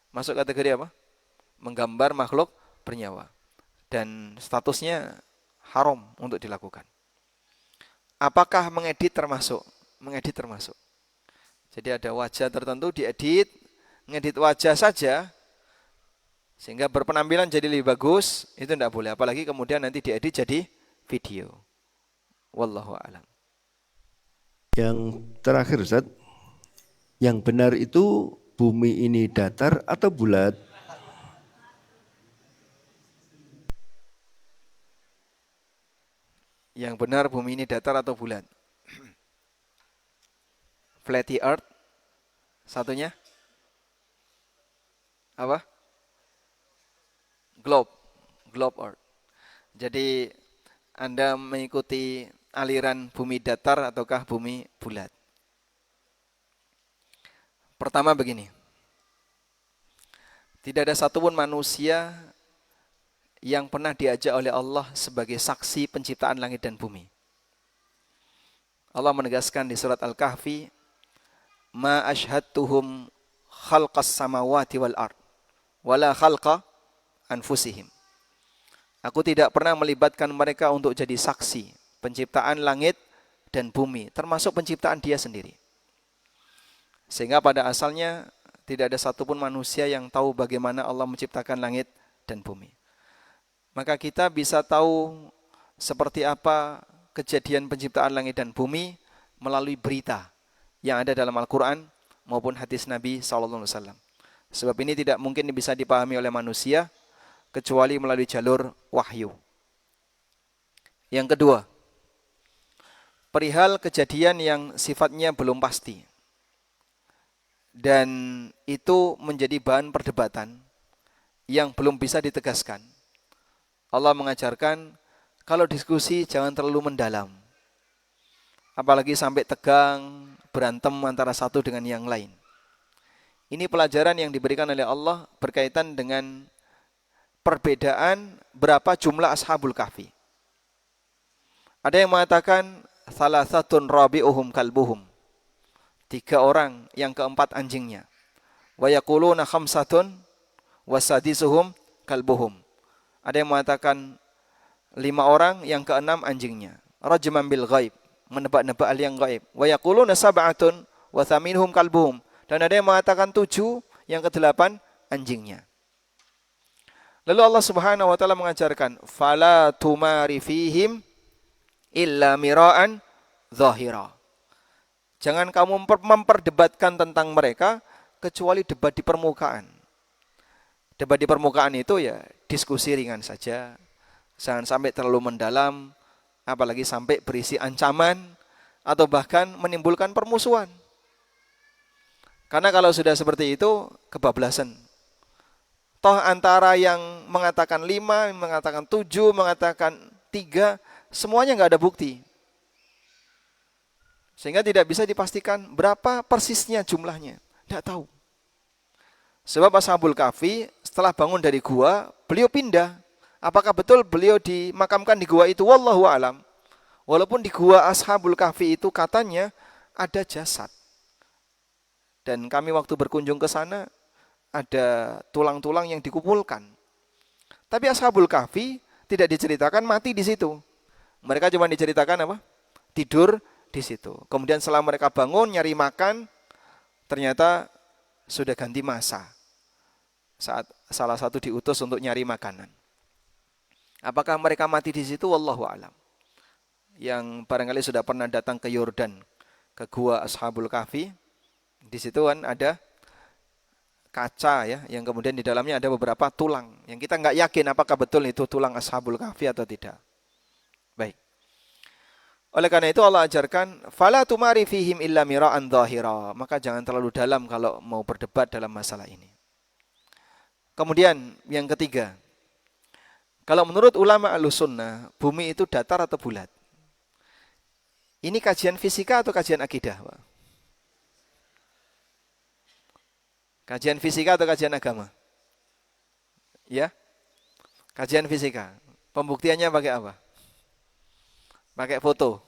masuk kategori apa? Menggambar makhluk bernyawa. Dan statusnya haram untuk dilakukan. Apakah mengedit termasuk? Mengedit termasuk. Jadi ada wajah tertentu diedit, ngedit wajah saja sehingga berpenampilan jadi lebih bagus, itu tidak boleh. Apalagi kemudian nanti diedit jadi video. Wallahu a'lam. Yang terakhir Ustaz, yang benar itu bumi ini datar atau bulat? Yang benar bumi ini datar atau bulat? Flat earth. Satunya apa? Globe earth. Jadi Anda mengikuti aliran bumi datar ataukah bumi bulat? Pertama begini. Tidak ada satupun manusia yang pernah diajak oleh Allah sebagai saksi penciptaan langit dan bumi. Allah menegaskan di surat Al-Kahfi, "Ma ashhadtuhum khalqas samawati wal ard wala khalqa anfusihim." Aku tidak pernah melibatkan mereka untuk jadi saksi penciptaan langit dan bumi, termasuk penciptaan dia sendiri. Sehingga pada asalnya tidak ada satupun manusia yang tahu bagaimana Allah menciptakan langit dan bumi. Maka kita bisa tahu seperti apa kejadian penciptaan langit dan bumi melalui berita yang ada dalam Al-Quran maupun hadis Nabi SAW. Sebab ini tidak mungkin bisa dipahami oleh manusia kecuali melalui jalur wahyu. Yang kedua, perihal kejadian yang sifatnya belum pasti dan itu menjadi bahan perdebatan yang belum bisa ditegaskan. Allah mengajarkan kalau diskusi jangan terlalu mendalam. Apalagi sampai tegang, berantem antara satu dengan yang lain. Ini pelajaran yang diberikan oleh Allah berkaitan dengan perbedaan berapa jumlah Ashabul Kahfi. Ada yang mengatakan salasatun rabi'uhum kalbuhum. 3 orang, yang keempat anjingnya. Wa yaquluna khamsatun wasadisuhum kalbuhum. Ada yang mengatakan 5 orang, yang keenam anjingnya. Rajman bil ghaib, menebak-nebak hal yang gaib. Wa yaquluna sab'atun wa thaminuhum kalbuhum. Dan ada yang mengatakan 7, yang ke-8 anjingnya. Lalu Allah Subhanahu wa taala mengajarkan, "Fala tumari fihim illa mira'an zahira." Jangan kamu memperdebatkan tentang mereka kecuali debat di permukaan. Debat di permukaan itu ya diskusi ringan saja. Jangan sampai terlalu mendalam, apalagi sampai berisi ancaman atau bahkan menimbulkan permusuhan. Karena kalau sudah seperti itu, kebablasan. Toh antara yang mengatakan 5, mengatakan 7, mengatakan 3, semuanya nggak ada bukti. Sehingga tidak bisa dipastikan berapa persisnya jumlahnya. Tidak tahu. Sebab Ashabul Kahfi setelah bangun dari gua, beliau pindah. Apakah betul beliau dimakamkan di gua itu? Wallahu a'lam. Walaupun di gua Ashabul Kahfi itu katanya ada jasad. Dan kami waktu berkunjung ke sana, ada tulang-tulang yang dikumpulkan. Tapi Ashabul Kahfi tidak diceritakan mati di situ. Mereka cuma diceritakan apa? Tidur di situ. Kemudian setelah mereka bangun nyari makan, ternyata sudah ganti masa. saat salah satu diutus untuk nyari makanan. Apakah mereka mati di situ? Wallahu alam. Yang barangkali sudah pernah datang ke Yordan, ke gua Ashabul Kahfi, di situ kan ada kaca ya, yang kemudian di dalamnya ada beberapa tulang, yang kita nggak yakin apakah betul itu tulang Ashabul Kahfi atau tidak. Baik. Oleh karena itu Allah ajarkan, fala tumari fihim illa mira'an dhahira. Maka jangan terlalu dalam kalau mau berdebat dalam masalah ini. Kemudian yang ketiga, kalau menurut ulama Ahlussunnah, bumi itu datar atau bulat? Ini kajian fisika atau kajian akidah, Pak? Kajian fisika atau kajian agama? Ya? Kajian fisika. Pembuktiannya pakai apa? Pakai foto.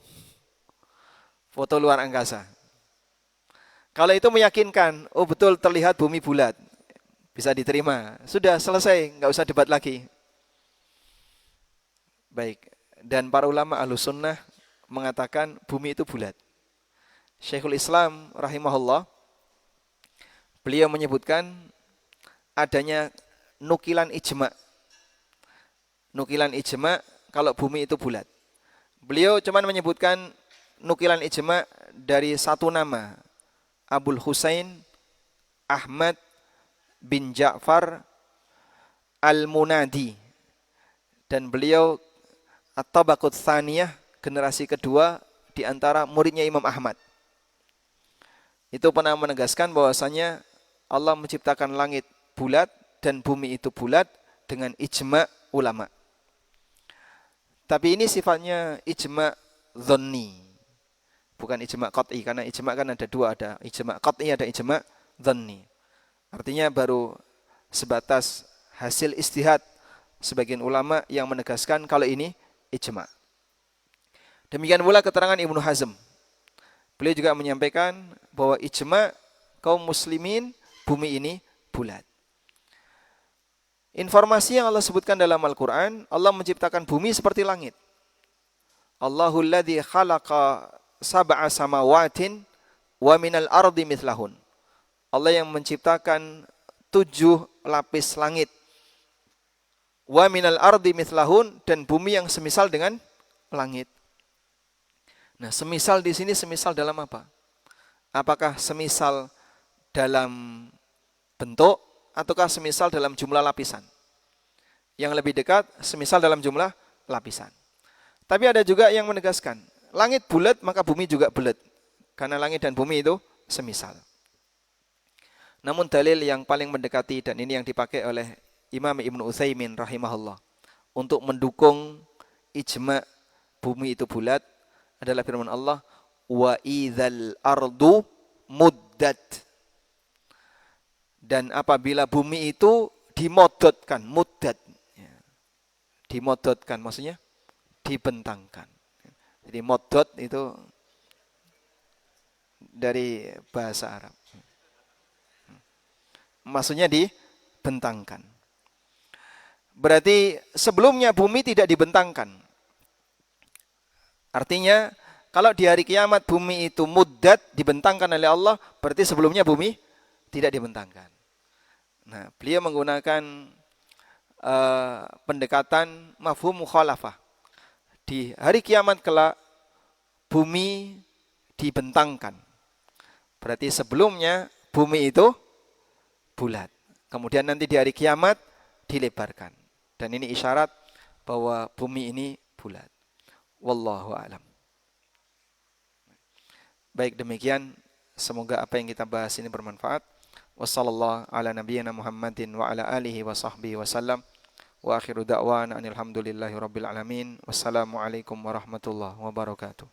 Foto luar angkasa. Kalau itu meyakinkan, oh betul terlihat bumi bulat, bisa diterima. Sudah selesai, nggak usah debat lagi. Baik. Dan para ulama Ahlussunnah mengatakan bumi itu bulat. Syekhul Islam rahimahullah, beliau menyebutkan adanya nukilan ijma. Nukilan ijma kalau bumi itu bulat. Beliau cuma menyebutkan nukilan ijma dari satu nama, Abul Husain Ahmad bin Ja'far Al-Munadi. Dan beliau At-Tabaqut Tsaniyah, generasi kedua di antara muridnya Imam Ahmad. Itu pernah menegaskan bahwasanya Allah menciptakan langit bulat dan bumi itu bulat dengan ijma ulama. Tapi ini sifatnya ijma dhanni, bukan ijma qat'i, karena ijma kan ada dua, ada ijma qat'i, ada ijma dhanni. Artinya baru sebatas hasil ijtihad sebagian ulama yang menegaskan kalau ini ijma. Demikian pula keterangan Ibnu Hazm. Beliau juga menyampaikan bahwa ijma kaum muslimin bumi ini bulat. Informasi yang Allah sebutkan dalam Al-Quran, Allah menciptakan bumi seperti langit. Allahul ladzi khalaqa sab'a samawatin wa minal ardi mithlahun. Allah yang menciptakan 7 lapis langit. Wa minal ardi mithlahun, dan bumi yang semisal dengan langit. Nah, semisal di sini semisal dalam apa? Apakah semisal dalam bentuk ataukah semisal dalam jumlah lapisan? Yang lebih dekat semisal dalam jumlah lapisan. Tapi ada juga yang menegaskan, langit bulat maka bumi juga bulat, karena langit dan bumi itu semisal. Namun dalil yang paling mendekati, dan ini yang dipakai oleh Imam Ibnu Utsaimin rahimahullah untuk mendukung ijma bumi itu bulat, adalah firman Allah, wa idzal ardu muddat. Dan apabila bumi itu dimodotkan, muddat, ya. Dimodotkan maksudnya dibentangkan. Jadi modot itu dari bahasa Arab, maksudnya dibentangkan. Berarti sebelumnya bumi tidak dibentangkan. Artinya kalau di hari kiamat bumi itu muddat, dibentangkan oleh Allah, berarti sebelumnya bumi tidak dibentangkan. Nah, beliau menggunakan pendekatan mafhum mukhalafah. Di hari kiamat kelak bumi dibentangkan. Berarti sebelumnya bumi itu bulat. Kemudian nanti di hari kiamat dilebarkan. Dan ini isyarat bahwa bumi ini bulat. Wallahu a'lam. Baik, demikian, semoga apa yang kita bahas ini bermanfaat. Wassallallahu ala nabiyyina Muhammadin wa ala alihi wa sahbihi wasallam. Wa akhiru da'wana anil hamdulillahi rabbil alamin. Wassalamualaikum warahmatullahi wabarakatuh.